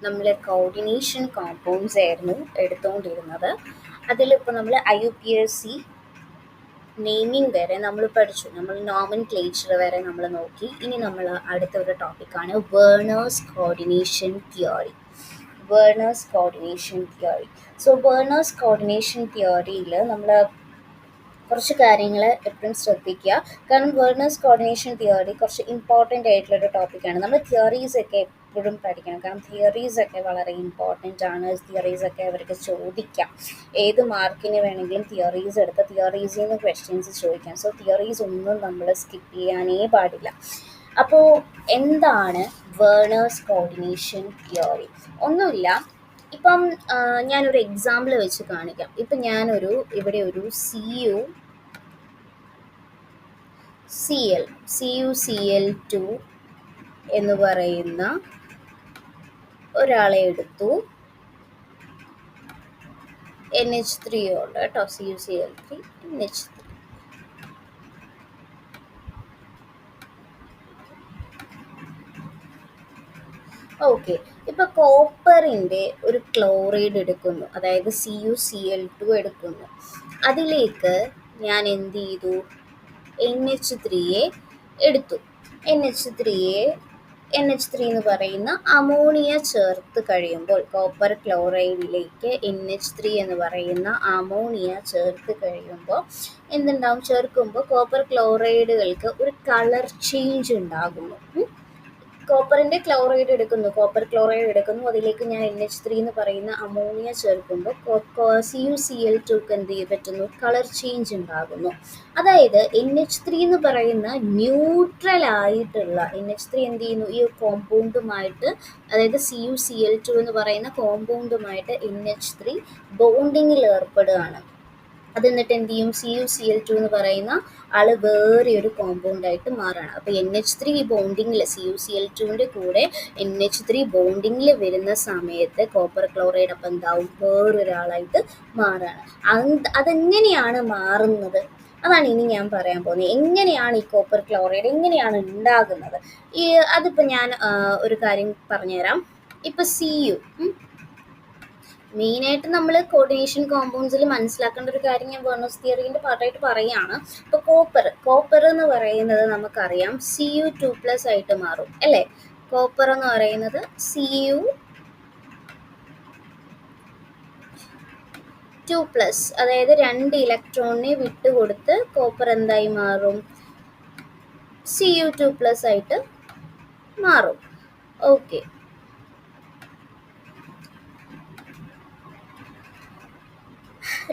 നമ്മൾ coordination compounds ആയിരുന്നു എടുത്തുകൊണ്ടിരുന്നത്. അതിലിപ്പോൾ നമ്മൾ IUPAC നെയിമിംഗ് വരെ നമ്മൾ പഠിച്ചു. നമ്മൾ നോമൻ ക്ലേച്ചർ വരെ നമ്മൾ നോക്കി. ഇനി നമ്മൾ അടുത്തൊരു ടോപ്പിക്കാണ് Werner's coordination theory. Werner's coordination theory. So Werner's coordination തിയറിയിൽ നമ്മൾ കുറച്ച് കാര്യങ്ങൾ എപ്പോഴും ശ്രദ്ധിക്കുക. കാരണം വേർണേഴ്സ് കോർഡിനേഷൻ തിയറി കുറച്ച് ഇമ്പോർട്ടൻ്റ് ആയിട്ടുള്ളൊരു ടോപ്പിക്കാണ്. നമ്മൾ തിയറീസ് ഒക്കെ എപ്പോഴും പഠിക്കണം. കാരണം തിയറീസ് ഒക്കെ വളരെ ഇമ്പോർട്ടൻ്റ് ആണ്. തിയറീസ് ഒക്കെ അവർക്ക് ചോദിക്കാം. ഏത് മാർക്കിന് വേണമെങ്കിലും തിയറീസ് എടുത്ത് തിയറീസിൽ നിന്ന് ക്വസ്റ്റ്യൻസ് ചോദിക്കാം. സോ തിയറീസ് ഒന്നും നമ്മൾ സ്കിപ്പ് ചെയ്യാനേ പാടില്ല. അപ്പോൾ എന്താണ് വേർണേഴ്സ് കോർഡിനേഷൻ തിയറി? ഒന്നുമില്ല, ഇപ്പം ഞാനൊരു എക്സാമ്പിൾ വെച്ച് കാണിക്കാം. ഇപ്പം ഇവിടെ ഒരു CuCl2 എന്ന് പറയുന്ന ഒരാളെ എടുത്തു. NH3 ഉണ്ട് കേട്ടോ, CuCl3 NH3. ഓക്കെ, ഇപ്പൊ കോപ്പറിന്റെ ഒരു ക്ലോറൈഡ് എടുക്കുന്നു, അതായത് CuCl2 എടുക്കുന്നു. അതിലേക്ക് ഞാൻ എന്ത് ചെയ്തു? NH3യെ എടുത്തു. NH3 എന്ന് പറയുന്ന അമോണിയ ചേർത്ത് കഴിയുമ്പോൾ, കോപ്പർ ക്ലോറൈഡിലേക്ക് NH3 എന്ന് പറയുന്ന അമോണിയ ചേർത്ത് കഴിയുമ്പോൾ എന്തുണ്ടാവും? ചേർക്കുമ്പോൾ കോപ്പർ ക്ലോറൈഡുകൾക്ക് ഒരു കളർ ചേഞ്ച് ഉണ്ടാകുന്നു. കോപ്പർ ക്ലോറൈഡ് എടുക്കുന്നു, അതിലേക്ക് ഞാൻ NH3 എന്ന് പറയുന്ന അമോണിയ ചേർക്കുമ്പോൾ CuCl2ക്ക് എന്ത് ചെയ്യാൻ പറ്റുന്നു? കളർ ചേഞ്ച് ഉണ്ടാകുന്നു. അതായത് NH3 എന്ന് പറയുന്ന ന്യൂട്രൽ ആയിട്ടുള്ള NH3 എന്ത് ചെയ്യുന്നു? ഈ കോമ്പൗണ്ടുമായിട്ട്, അതായത് CuCl2 എന്ന് പറയുന്ന കോമ്പൗണ്ടുമായിട്ട് NH3 ബോണ്ടിങ്ങിൽ ഏർപ്പെടുകയാണ്. അത് എന്നിട്ട് എന്ത് ചെയ്യും? CuCl2 എന്ന് പറയുന്ന ആള് വേറെ ഒരു കോമ്പൗണ്ടായിട്ട് മാറുകയാണ്. അപ്പോൾ NH3 ബോണ്ടിങ്ങിൽ, CuCl2ൻ്റെ കൂടെ NH3 ബോണ്ടിങ്ങിൽ വരുന്ന സമയത്ത് കോപ്പർ ക്ലോറൈഡ് അപ്പം എന്താവും? വേറൊരാളായിട്ട് മാറുകയാണ്. അതെങ്ങനെയാണ് മാറുന്നത്? അതാണ് ഇനി ഞാൻ പറയാൻ പോകുന്നത്. എങ്ങനെയാണ് ഈ കോപ്പർ ക്ലോറൈഡ് എങ്ങനെയാണ് ഉണ്ടാകുന്നത്? അതിപ്പോൾ ഞാൻ ഒരു കാര്യം പറഞ്ഞുതരാം. ഇപ്പം മെയിനായിട്ട് നമ്മൾ കോർഡിനേഷൻ കോമ്പൗണ്ട്സിൽ മനസ്സിലാക്കേണ്ട ഒരു കാര്യം ഞാൻ വേർണേഴ്സ് തിയറീൻ്റെ പാർട്ടായിട്ട് പറയുകയാണ്. ഇപ്പോൾ കോപ്പർ എന്ന് പറയുന്നത് നമുക്കറിയാം Cu2+ ആയിട്ട് മാറും അല്ലേ? കോപ്പർ എന്ന് പറയുന്നത് Cu2+, അതായത് 2 ഇലക്ട്രോണിനെ വിട്ടുകൊടുത്ത് കോപ്പർ എന്തായി മാറും? Cu2+ ആയിട്ട് മാറും. ഓക്കെ,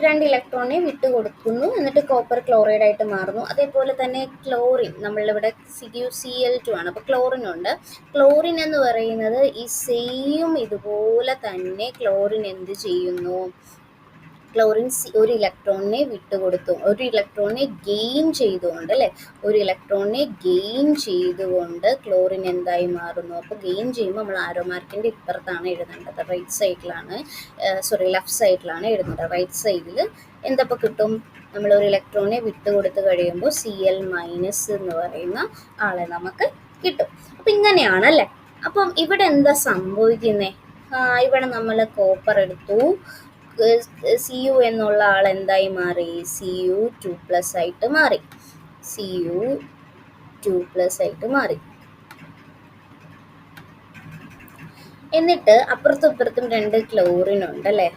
2 ഇലക്ട്രോണിനെ വിട്ടുകൊടുക്കുന്നു, എന്നിട്ട് കോപ്പർ ക്ലോറൈഡ് ആയിട്ട് മാറുന്നു. അതേപോലെ തന്നെ ക്ലോറിൻ, നമ്മളിവിടെ CuCl2 ആണ്, അപ്പോൾ ക്ലോറിൻ ഉണ്ട്. ക്ലോറിൻ എന്ന് പറയുന്നത് ഈ സെയിം ഇതുപോലെ തന്നെ ക്ലോറിൻ എന്ത് ചെയ്യുന്നു? ക്ലോറിൻ ഒരു ഇലക്ട്രോണിനെ വിട്ടുകൊടുത്തു, ഒരു ഇലക്ട്രോണിനെ ഗെയിൻ ചെയ്തുകൊണ്ട് അല്ലേ, ഒരു ഇലക്ട്രോണിനെ ഗെയിൻ ചെയ്തുകൊണ്ട് ക്ലോറിൻ എന്തായി മാറുന്നു? അപ്പോൾ ഗെയിൻ ചെയ്യുമ്പോൾ നമ്മൾ ആരോ മാർക്കിൻ്റെ ഇപ്പുറത്താണ് എഴുതേണ്ടത്, ലെഫ്റ്റ് സൈഡിലാണ് എഴുതേണ്ടത്. റൈറ്റ് സൈഡിൽ എന്തപ്പോൾ കിട്ടും? നമ്മളൊരു ഇലക്ട്രോണിനെ വിട്ടുകൊടുത്ത് കഴിയുമ്പോൾ Cl- എന്ന് പറയുന്ന ആളെ നമുക്ക് കിട്ടും. അപ്പം ഇങ്ങനെയാണല്ലേ. അപ്പം ഇവിടെ എന്താ സംഭവിക്കുന്നത്? ഇവിടെ നമ്മൾ കോപ്പർ എടുത്തു, Cu എന്നുള്ള ആൾ എന്തായി മാറി? Cu2+ ആയിട്ട് മാറി. Cu2+ ആയിട്ട് മാറി. എന്നിട്ട് അപ്പുറത്തും ഇപ്പുറത്തും 2 ക്ലോറിൻ ഉണ്ട് അല്ലേ?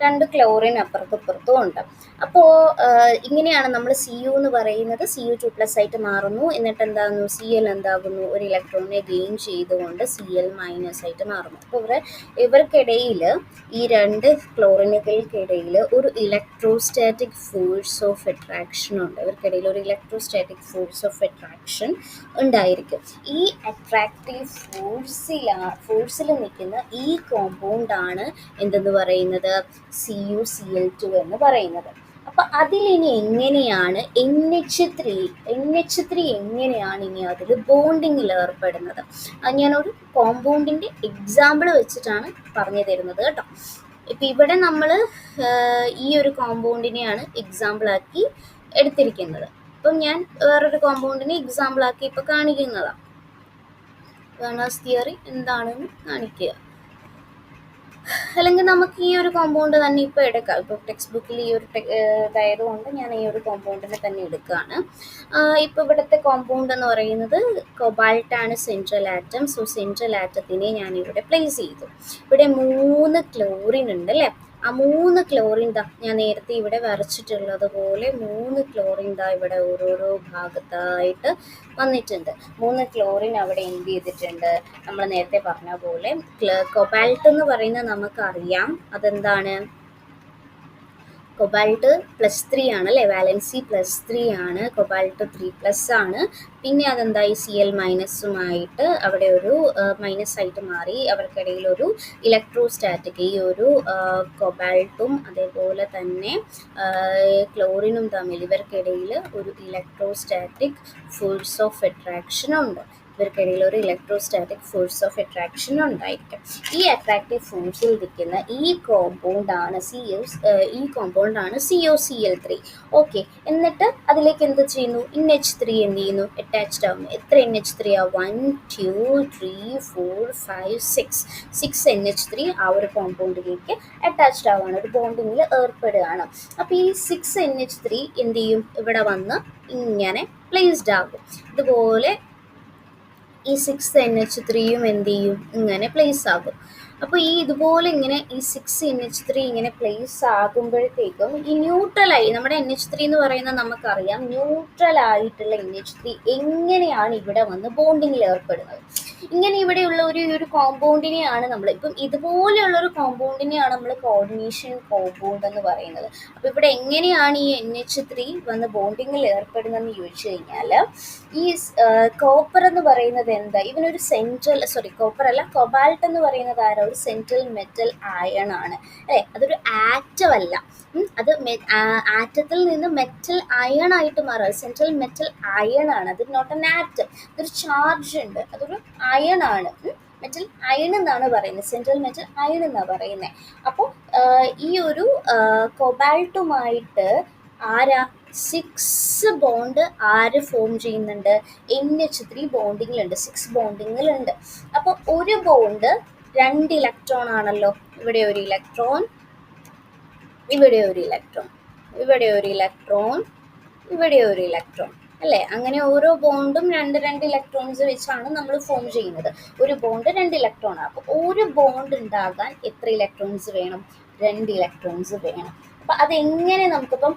രണ്ട് ക്ലോറിൻ അപ്പുറത്തും ഉണ്ട്. അപ്പോൾ ഇങ്ങനെയാണ് നമ്മൾ സി യു എന്ന് പറയുന്നത് സി യു 2+ ആയിട്ട് മാറുന്നു. എന്നിട്ട് എന്താകുന്നു, സി എൽ എന്താകുന്നു, ഒരു ഇലക്ട്രോണിനെ ഗെയിൻ ചെയ്തുകൊണ്ട് സി എൽ മൈനസ് ആയിട്ട് മാറുന്നു. അപ്പോൾ ഇവർക്കിടയിൽ, ഈ രണ്ട് ക്ലോറിനുകൾക്കിടയിൽ ഒരു ഇലക്ട്രോസ്റ്റാറ്റിക് ഫോഴ്സ് ഓഫ് അട്രാക്ഷൻ ഉണ്ട്. ഇവർക്കിടയിൽ ഒരു ഇലക്ട്രോസ്റ്റാറ്റിക് ഫോഴ്സ് ഓഫ് അട്രാക്ഷൻ ഉണ്ടായിരിക്കും. ഈ അട്രാക്റ്റീവ് ഫോഴ്സിൽ നിൽക്കുന്ന ഈ കോമ്പൗണ്ടാണ് എന്തെന്ന് പറയുന്നത്, CuCl2 എന്ന് പറയുന്നത്. അപ്പം അതിലിനി എങ്ങനെയാണ് NH3 എങ്ങനെയാണ് ഇനി അതിൽ ബോണ്ടിങ്ങിൽ ഏർപ്പെടുന്നത്, ഞാനൊരു കോമ്പൗണ്ടിൻ്റെ എക്സാമ്പിൾ വെച്ചിട്ടാണ് പറഞ്ഞു തരുന്നത് കേട്ടോ. ഇപ്പം ഇവിടെ നമ്മൾ ഈ ഒരു കോമ്പൗണ്ടിനെയാണ് എക്സാമ്പിളാക്കി എടുത്തിരിക്കുന്നത്. അപ്പം ഞാൻ വേറൊരു കോമ്പൗണ്ടിനെ എക്സാമ്പിളാക്കി ഇപ്പോൾ കാണിക്കുന്നതാണ്. വേണേഴ്സ് തിയറി എന്താണെന്ന് കാണിക്കുക. അല്ലെങ്കിൽ നമുക്ക് ഈ ഒരു കോമ്പൗണ്ട് തന്നെ ഇപ്പോൾ എടുക്കാം. ഇപ്പോൾ ടെക്സ്റ്റ് ബുക്കിൽ ഈ ഒരു ഇതായതുകൊണ്ട് ഞാൻ ഈ ഒരു കോമ്പൗണ്ടിനെ തന്നെ എടുക്കുകയാണ്. ഇപ്പോൾ ഇവിടുത്തെ കോമ്പൗണ്ട് എന്ന് പറയുന്നത് കൊബാൾട്ടാണ് സെൻട്രൽ ആറ്റം. സോ സെൻട്രൽ ആറ്റത്തിനെ ഞാൻ ഇവിടെ പ്ലേസ് ചെയ്തു. ഇവിടെ 3 ക്ലോറിൻ ഉണ്ട് അല്ലേ. ആ 3 ക്ലോറിൻ ഞാൻ നേരത്തെ ഇവിടെ വരച്ചിട്ടുള്ളത് പോലെ 3 ക്ലോറിൻ ഇവിടെ ഓരോരോ ഭാഗത്തായിട്ട് വന്നിട്ടുണ്ട്. 3 ക്ലോറിൻ അവിടെ എന്ത് ചെയ്തിട്ടുണ്ട്, നമ്മൾ നേരത്തെ പറഞ്ഞ പോലെ കൊബാൾട്ട് എന്ന് പറയുന്നത് നമുക്കറിയാം അതെന്താണ്, കൊബാൾട്ട് +3 ആണ് അല്ലേ, വാലൻസി +3 ആണ്, കൊബാൾട്ട് 3+ ആണ്. പിന്നെ അതെന്തായി, Cl മൈനസുമായിട്ട് അവിടെ ഒരു മൈനസ് ആയിട്ട് മാറി. അവർക്കിടയിൽ ഒരു ഇലക്ട്രോസ്റ്റാറ്റിക്, ഈ ഒരു കൊബാൾട്ടും അതേപോലെ തന്നെ ക്ലോറിനും തമ്മിൽ ഇവർക്കിടയിൽ ഒരു ഇലക്ട്രോസ്റ്റാറ്റിക് ഫോഴ്സ് ഓഫ് അട്രാക്ഷൻ ഉണ്ട്. ഇവർക്കിടയിൽ ഒരു ഇലക്ട്രോസ്റ്റാറ്റിക് ഫോഴ്സ് ഓഫ് അട്രാക്ഷൻ ഉണ്ടായിരിക്കും. ഈ അട്രാക്റ്റീവ് ഫോഴ്സിൽ നിൽക്കുന്ന ഈ കോമ്പൗണ്ടാണ് CuCl3. ഓക്കെ, എന്നിട്ട് അതിലേക്ക് എന്ത് ചെയ്യുന്നു, NH3 എന്ത് ചെയ്യുന്നു, അറ്റാച്ച്ഡ് ആവുന്നു. എത്ര NH3 ആ, 1 2 3 4 5 6 NH3 ആ ഒരു കോമ്പൗണ്ടിലേക്ക് അറ്റാച്ച്ഡ് ആവുകയാണ്, ഒരു ബോണ്ടിങ്ങിൽ ഏർപ്പെടുകയാണ്. അപ്പോൾ ഈ 6 NH3 എന്ത് ചെയ്യും, ഇവിടെ വന്ന് ഇങ്ങനെ പ്ലേസ്ഡ് ആകും. ഇതുപോലെ ഈ 6 NH3യും എന്ത് ചെയ്യും, ഇങ്ങനെ പ്ലേസ് ആകും. അപ്പോൾ ഇതുപോലെ ഇങ്ങനെ ഈ 6 NH3 ഇങ്ങനെ പ്ലേസ് ആകുമ്പോഴത്തേക്കും ഈ ന്യൂട്രലായി, നമ്മുടെ NH3 എന്ന് പറയുന്നത് നമുക്കറിയാം ന്യൂട്രൽ ആയിട്ടുള്ള NH3 എങ്ങനെയാണ് ഇവിടെ വന്ന് ബോണ്ടിങ്ങിൽ ഏർപ്പെടുന്നത്. ഇങ്ങനെ ഇവിടെയുള്ള ഒരു കോമ്പൗണ്ടിനെയാണ് നമ്മൾ, ഇപ്പം ഇതുപോലെയുള്ളൊരു കോമ്പൗണ്ടിനെയാണ് നമ്മൾ കോർഡിനേഷൻ കോമ്പൗണ്ട് എന്ന് പറയുന്നത്. അപ്പോൾ ഇവിടെ എങ്ങനെയാണ് ഈ NH3 വന്ന് ബോണ്ടിങ്ങിൽ ഏർപ്പെടുന്നതെന്ന് ചോദിച്ചു കഴിഞ്ഞാൽ, ഈ കോപ്പർ എന്ന് പറയുന്നത് എന്താ, ഇവനൊരു കോപ്പർ അല്ല, കൊബാൾട്ട് എന്ന് പറയുന്നത് ആരാ, ഒരു സെൻട്രൽ മെറ്റൽ അയൺ ആണ് അല്ലേ. അതൊരു ആറ്റം അല്ല, അത് ആറ്റത്തിൽ നിന്ന് മെറ്റൽ അയൺ ആയിട്ട് മാറുക, സെൻട്രൽ മെറ്റൽ അയൺ ആണ്. അത് നോട്ട് എൻ ആറ്റം, ഇതൊരു ചാർജ് ഉണ്ട്, അതൊരു അയൺ ആണ്, മെറ്റൽ അയൺ എന്നാണ് പറയുന്നത്, സെൻട്രൽ മെറ്റൽ അയൺ എന്നാണ് പറയുന്നത്. അപ്പോൾ ഈ ഒരു കൊബാൾട്ടുമായിട്ട് ആരാ 6 ബോണ്ട് ആര് ഫോം ചെയ്യുന്നുണ്ട്, NH3 ബോണ്ടിങ്ങിലുണ്ട്, 6 ബോണ്ടിങ്ങിലുണ്ട്. അപ്പോൾ ഒരു ബോണ്ട് 2 ഇലക്ട്രോൺ ആണല്ലോ, ഇവിടെ ഒരു ഇലക്ട്രോൺ, ഇവിടെ ഒരു ഇലക്ട്രോൺ, ഇവിടെ ഒരു ഇലക്ട്രോൺ, ഇവിടെ ഒരു ഇലക്ട്രോൺ അല്ലേ. അങ്ങനെ ഓരോ ബോണ്ടും 2 ഇലക്ട്രോൺസ് വെച്ചാണ് നമ്മൾ ഫോം ചെയ്യുന്നത്. ഒരു ബോണ്ട് 2 ഇലക്ട്രോൺ ആണ്. അപ്പോൾ ഒരു ബോണ്ട് ഉണ്ടാകാൻ എത്ര ഇലക്ട്രോൺസ് വേണം, 2 ഇലക്ട്രോൺസ് വേണം. അപ്പം അതെങ്ങനെ നമുക്കിപ്പം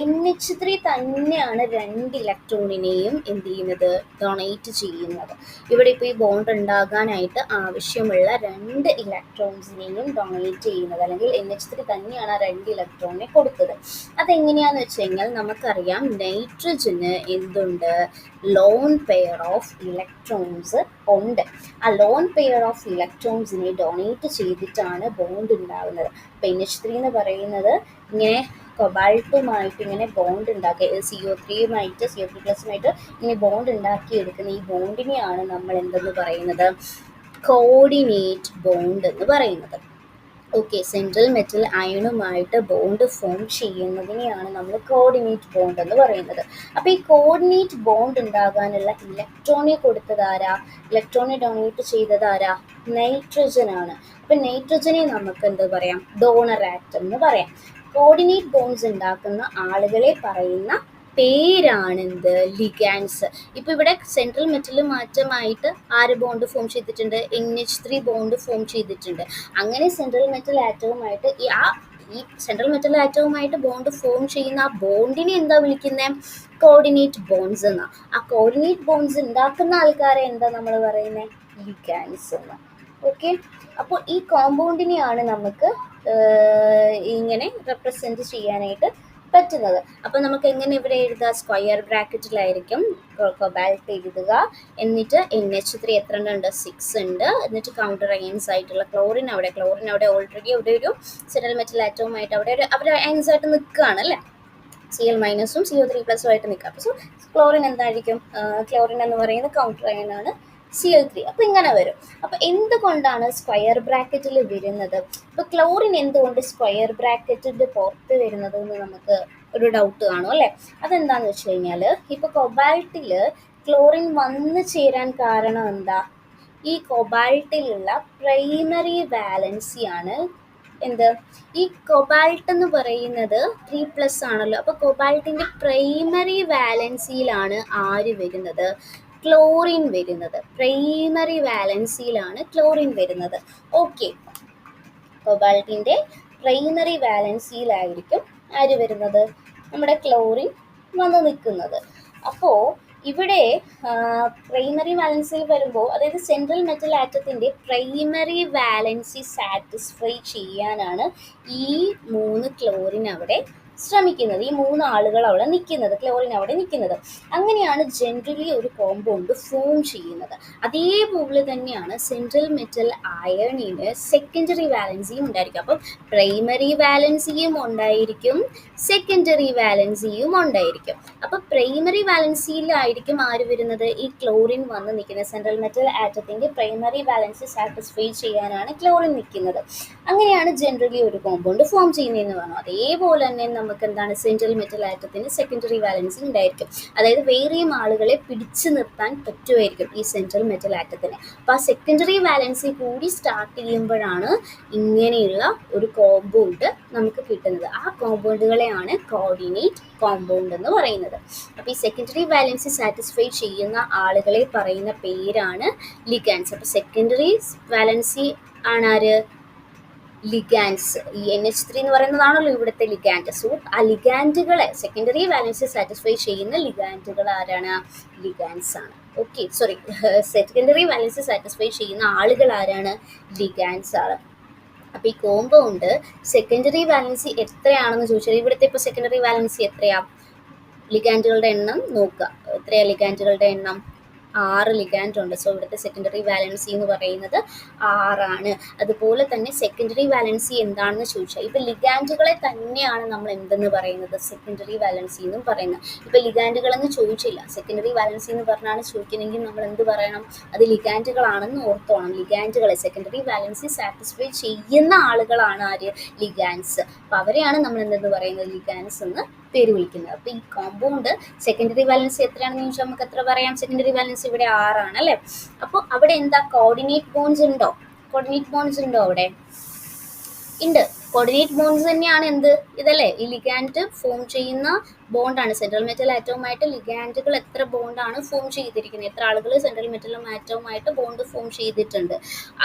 NH3 തന്നെയാണ് 2 ഇലക്ട്രോണിനെയും എന്ത് ചെയ്യുന്നത്, ഡൊണേറ്റ് ചെയ്യുന്നത്. ഇവിടെ ഇപ്പോൾ ഈ ബോണ്ട് ഉണ്ടാകാനായിട്ട് ആവശ്യമുള്ള 2 ഇലക്ട്രോൺസിനെയും ഡൊണേറ്റ് ചെയ്യുന്നത്, അല്ലെങ്കിൽ NH3 തന്നെയാണ് ആ 2 ഇലക്ട്രോണിനെ കൊടുത്തത്. അതെങ്ങനെയാണെന്ന് വെച്ച് കഴിഞ്ഞാൽ നമുക്കറിയാം നൈട്രജന് എന്തുണ്ട്, ലോൺ പെയർ ഓഫ് ഇലക്ട്രോൺസ് ഉണ്ട്. ആ ലോൺ പെയർ ഓഫ് ഇലക്ട്രോൺസിനെ ഡൊണേറ്റ് ചെയ്തിട്ടാണ് ബോണ്ട് ഉണ്ടാകുന്നത്. അപ്പോൾ NH3 എന്ന് പറയുന്നത് ഇങ്ങനെ കൊബാൾട്ടുമായിട്ട് ഇങ്ങനെ ബോണ്ട് ഉണ്ടാക്കി, CO3 CO3+ ഇങ്ങനെ ബോണ്ട് ഉണ്ടാക്കിയെടുക്കുന്ന ഈ ബോണ്ടിനെയാണ് നമ്മൾ എന്തെന്ന് പറയുന്നത്, കോർഡിനേറ്റ് ബോണ്ട് എന്ന് പറയുന്നത്. ഓക്കെ, സെൻട്രൽ മെറ്റൽ അയണുമായിട്ട് ബോണ്ട് ഫോം ചെയ്യുന്നതിനെയാണ് നമ്മൾ കോർഡിനേറ്റ് ബോണ്ട് എന്ന് പറയുന്നത്. അപ്പോൾ ഈ കോർഡിനേറ്റ് ബോണ്ട് ഉണ്ടാകാനുള്ള ഇലക്ട്രോണെ കൊടുത്തതാരാ, ഇലക്ട്രോണെ ഡൊണേറ്റ് ചെയ്തതാരാ, നൈട്രജൻ ആണ്. അപ്പം നൈട്രജനെ നമുക്ക് എന്ത് പറയാം, ഡോണർ ആറ്റം എന്ന് പറയാം. കോർഡിനേറ്റ് ബോണ്ട്സ് ഉണ്ടാക്കുന്ന ആളുകളെ പറയുന്ന പേരാണെന്ത്, ലിഗാൻസ്. ഇപ്പം ഇവിടെ സെൻട്രൽ മെറ്റൽ മാറ്റമായിട്ട് ആര് ബോണ്ട് ഫോം ചെയ്തിട്ടുണ്ട്, NH3 ബോണ്ട് ഫോം ചെയ്തിട്ടുണ്ട്. അങ്ങനെ സെൻട്രൽ മെറ്റൽ ആറ്റവുമായിട്ട് ഈ സെൻട്രൽ മെറ്റൽ ആറ്റവുമായിട്ട് ബോണ്ട് ഫോം ചെയ്യുന്ന ആ ബോണ്ടിനെ എന്താ വിളിക്കുന്നത്? കോർഡിനേറ്റ് ബോൺസ് എന്നാ. ആ കോർഡിനേറ്റ് ബോൺസ് ഉണ്ടാക്കുന്ന ആൾക്കാരെ എന്താ നമ്മൾ പറയുന്നത്? ലിഗാൻഡ്സ് എന്ന്. ഓക്കെ, അപ്പോൾ ഈ കോമ്പൗണ്ടിനെയാണ് നമുക്ക് ഇങ്ങനെ റെപ്രസെന്റ് ചെയ്യാനായിട്ട് പറ്റുന്നത്. അപ്പോൾ നമുക്ക് എങ്ങനെ ഇവിടെ എഴുതുക? സ്ക്വയർ ബ്രാക്കറ്റിലായിരിക്കും കൊബാൾട്ട് എഴുതുക. എന്നിട്ട് NH3 എത്ര ഉണ്ട്? 6 ഉണ്ട്. എന്നിട്ട് കൗണ്ടർ അയൻസ് ആയിട്ടുള്ള ക്ലോറിൻ അവിടെ ഓൾറെഡി അവിടെ ഒരു സെൻട്രൽ മെറ്റൽ ആറ്റവുമായിട്ട് അവിടെ അവർ അയൻസ് ആയിട്ട് നിൽക്കുകയാണ് അല്ലേ? Cl- CO3+ ആയിട്ട് നിൽക്കുക. അപ്പോൾ സോ ക്ലോറിൻ എന്തായിരിക്കും? ക്ലോറിൻ എന്ന് പറയുന്നത് കൗണ്ടർ അയൺ ആണ്, Cl3. അപ്പോൾ ഇങ്ങനെ വരും. അപ്പോൾ എന്തുകൊണ്ടാണ് സ്ക്വയർ ബ്രാക്കറ്റിൽ വരുന്നത്? ഇപ്പോൾ ക്ലോറിൻ എന്തുകൊണ്ട് സ്ക്വയർ ബ്രാക്കറ്റിൻ്റെ പുറത്ത് വരുന്നത് എന്ന് നമുക്ക് ഒരു ഡൗട്ട് കാണും അല്ലേ? അതെന്താണെന്ന് വെച്ച് കഴിഞ്ഞാൽ, ഇപ്പോൾ കൊബാൾട്ടിൽ ക്ലോറിൻ വന്നു ചേരാൻ കാരണം എന്താ? ഈ കൊബാൾട്ടിലുള്ള പ്രൈമറി വാലൻസിയാണ് എന്ത്? ഈ കൊബാൾട്ട് എന്ന് പറയുന്നത് 3+ ആണല്ലോ. അപ്പോൾ കൊബാൾട്ടിൻ്റെ പ്രൈമറി വാലൻസിയിലാണ് ആര് വരുന്നത്? ക്ലോറിൻ വരുന്നത്. പ്രൈമറി വാലൻസിയിലാണ് ക്ലോറിൻ വരുന്നത്. ഓക്കെ, കൊബാൾട്ടിൻ്റെ പ്രൈമറി വാലൻസിയിലായിരിക്കും ആര് വരുന്നത്? നമ്മുടെ ക്ലോറിൻ വന്ന് നിൽക്കുന്നത്. അപ്പോൾ ഇവിടെ പ്രൈമറി വാലൻസിയിൽ വരുമ്പോൾ, അതായത് സെൻട്രൽ മെറ്റൽ ആറ്റത്തിൻ്റെ പ്രൈമറി വാലൻസി സാറ്റിസ്ഫൈ ചെയ്യാനാണ് ഈ 3 ക്ലോറിൻ അവിടെ ശ്രമിക്കുന്നത്. ഈ 3 ആളുകൾ അവിടെ നിൽക്കുന്നത്, ക്ലോറിൻ അവിടെ നിൽക്കുന്നത്. അങ്ങനെയാണ് ജനറലി ഒരു കോമ്പൗണ്ട് ഫോം ചെയ്യുന്നത്. അതേപോലെ തന്നെയാണ് സെൻട്രൽ മെറ്റൽ അയണിന് സെക്കൻഡറി വാലൻസിയും ഉണ്ടായിരിക്കും. അപ്പം പ്രൈമറി വാലൻസിയും ഉണ്ടായിരിക്കും, സെക്കൻഡറി വാലൻസിയും ഉണ്ടായിരിക്കും. അപ്പോൾ പ്രൈമറി വാലൻസിയിലായിരിക്കും ആര് വരുന്നത്? ഈ ക്ലോറിൻ വന്ന് നിൽക്കുന്നത്. സെൻട്രൽ മെറ്റൽ ആറ്റത്തിൻ്റെ പ്രൈമറി വാലൻസി സാറ്റിസ്ഫൈ ചെയ്യാനാണ് ക്ലോറിൻ നിൽക്കുന്നത്. അങ്ങനെയാണ് ജനറലി ഒരു കോമ്പൗണ്ട് ഫോം ചെയ്യുന്നതെന്ന് പറഞ്ഞു. അതേപോലെ തന്നെ നമുക്ക് എന്താണ്? സെൻട്രൽ മെറ്റൽ ആറ്റത്തിന് സെക്കൻഡറി വാലൻസി ഉണ്ടായിരിക്കും. അതായത് വേറെയും ആളുകളെ പിടിച്ചു നിർത്താൻ പറ്റുമായിരിക്കും ഈ സെൻട്രൽ മെറ്റൽ ആറ്റത്തിന്. അപ്പോൾ ആ സെക്കൻഡറി വാലൻസി കൂടി സ്റ്റാർട്ട് ചെയ്യുമ്പോഴാണ് ഇങ്ങനെയുള്ള ഒരു കോമ്പൗണ്ട് നമുക്ക് കിട്ടുന്നത്. ആ കോമ്പൗണ്ടുകളെയാണ് കോർഡിനേറ്റ് കോമ്പൗണ്ട് എന്ന് പറയുന്നത്. അപ്പോൾ ഈ സെക്കൻഡറി വാലൻസി സാറ്റിസ്ഫൈ ചെയ്യുന്ന ആളുകളെ പറയുന്ന പേരാണ് ലിഗാൻഡ്സ്. അപ്പോൾ സെക്കൻഡറി വാലൻസി ആണ് ആര്? ലിഗാൻഡ്സ്. ഈ NH3 എന്ന് പറയുന്നതാണല്ലോ ഇവിടുത്തെ ലിഗാൻഡ്. സോ ആ ലിഗാൻഡുകളെ, സെക്കൻഡറി വാലൻസി സാറ്റിസ്ഫൈ ചെയ്യുന്ന ലിഗാൻഡുകൾ ആരാണ്? ലിഗാൻഡ്സ് ആണ്. Okay, sorry, secondary valency satisfy ചെയ്യുന്ന ആളുകൾ ആരാണ്? ലിഗാൻഡ്സ് ആണ്. അപ്പോൾ ഈ കോമ്പൗണ്ട് സെക്കൻഡറി വാലൻസി എത്രയാണെന്ന് ചോദിച്ചാൽ, ഇവിടുത്തെ ഇപ്പോൾ സെക്കൻഡറി വാലൻസി എത്രയാ? ലിഗാൻഡുകളുടെ എണ്ണം നോക്കുക. എത്രയാണ് ലിഗാൻഡുകളുടെ എണ്ണം? 6 ലിഗാൻഡ് ഉണ്ട്. സോ ഇവിടുത്തെ സെക്കൻഡറി വാലൻസി എന്ന് പറയുന്നത് 6 ആണ്. അതുപോലെ തന്നെ സെക്കൻഡറി വാലൻസി എന്താണെന്ന് ചോദിച്ചാൽ, ഇപ്പം ലിഗാൻഡുകളെ തന്നെയാണ് നമ്മൾ എന്തെന്ന് പറയുന്നത്? സെക്കൻഡറി വാലൻസി എന്നും പറയുന്നത്. ഇപ്പം ലിഗാൻഡുകളെന്ന് ചോദിച്ചില്ല, സെക്കൻഡറി വാലൻസി എന്ന് പറഞ്ഞാണ് ചോദിക്കുന്നെങ്കിൽ നമ്മൾ എന്ത് പറയണം? അത് ലിഗാൻഡുകളാണെന്ന് ഓർത്തോണം. ലിഗാൻഡുകളെ, സെക്കൻഡറി വാലൻസി സാറ്റിസ്ഫൈ ചെയ്യുന്ന ആളുകളാണ് ആര്? ലിഗാൻഡ്സ്. അപ്പോൾ അവരെയാണ് നമ്മൾ എന്തെന്ന് പറയുന്നത്? ലിഗാൻഡ്സ് എന്ന് പേര് വിളിക്കുന്നത്. അപ്പോൾ ഈ കോമ്പൗണ്ട് സെക്കൻഡറി വാലൻസി എത്രയാണെന്ന് ചോദിച്ചാൽ നമുക്ക് എത്ര പറയാം? സെക്കൻഡറി വാലൻസി ഇവിടെ 6 ആണ് അല്ലേ? അപ്പോൾ അവിടെ എന്താ? കോർഡിനേറ്റ് ബോൺസ് ഉണ്ടോ? കോർഡിനേറ്റ് ബോൺസ് ഉണ്ടോ അവിടെ? ഉണ്ട്. കോർഡിനേറ്റ് ബോൺസ് തന്നെയാണ് എന്ത്? ഇതല്ലേ ഈ ലിഗാൻഡ് ഫോം ചെയ്യുന്ന ബോണ്ടാണ്. സെൻട്രൽ മെറ്റൽ ആറ്റവുമായിട്ട് ലിഗാൻഡുകൾ എത്ര ബോണ്ടാണ് ഫോം ചെയ്തിരിക്കുന്നത്? എത്ര ആളുകൾ സെൻട്രൽ മെറ്റൽ ആറ്റവുമായിട്ട് ബോണ്ട് ഫോം ചെയ്തിട്ടുണ്ട്?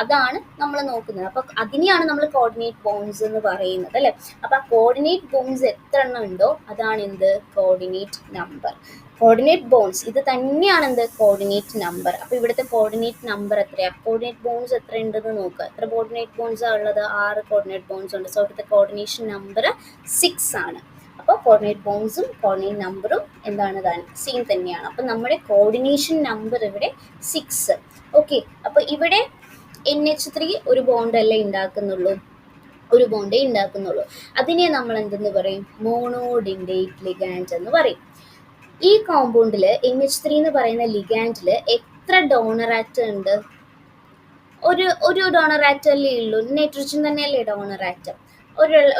അതാണ് നമ്മൾ നോക്കുന്നത്. അപ്പോൾ അതിനെയാണ് നമ്മൾ കോർഡിനേറ്റ് ബോൺസ് എന്ന് പറയുന്നത് അല്ലേ? അപ്പോൾ ആ കോർഡിനേറ്റ് ബോൺസ് എത്ര എണ്ണം ഉണ്ടോ അതാണ് എന്ത്? Coordinate number. കോർഡിനേറ്റ് ബോൺസ് ഇത് തന്നെയാണ് എന്ത്? Coordinate number. അപ്പോൾ ഇവിടുത്തെ കോർഡിനേറ്റ് നമ്പർ എത്രയാണ്? കോർഡിനേറ്റ് ബോൺസ് എത്ര ഉണ്ടെന്ന് നോക്കുക. എത്ര കോർഡിനേറ്റ് ബോൺസാണ് ഉള്ളത്? 6 കോർഡിനേറ്റ് ബോൺസ് ഉണ്ട്. സോ ഇവിടുത്തെ കോർഡിനേഷൻ നമ്പർ 6 ആണ്. അപ്പോൾ കോർഡിനേറ്റ് ബോൺസും കോർഡിനേറ്റ് നമ്പറും എന്താണ്? സെയിം തന്നെയാണ്. അപ്പോൾ നമ്മുടെ കോർഡിനേഷൻ നമ്പർ ഇവിടെ 6. ഓക്കെ, അപ്പോൾ ഇവിടെ NH3 ഒരു ബോണ്ടല്ലേ ഉണ്ടാക്കുന്നുള്ളൂ, ഒരു ബോണ്ടേ ഉണ്ടാക്കുന്നുള്ളൂ. അതിനെ നമ്മൾ എന്തെന്ന് പറയും? മോണോഡിൻഡേറ്റ് ലിഗാൻഡ് എന്ന് പറയും. ഈ കോമ്പൗണ്ടിൽ NH3 എന്ന് പറയുന്ന ലിഗാൻഡിൽ എത്ര ഡോണർ ആറ്റം ഉണ്ട്? ഒരു ഡോണർ ആറ്റം അല്ലേ ഉള്ളൂ. നൈട്രജൻ തന്നെയല്ലേ ഡോണർ ആറ്റം?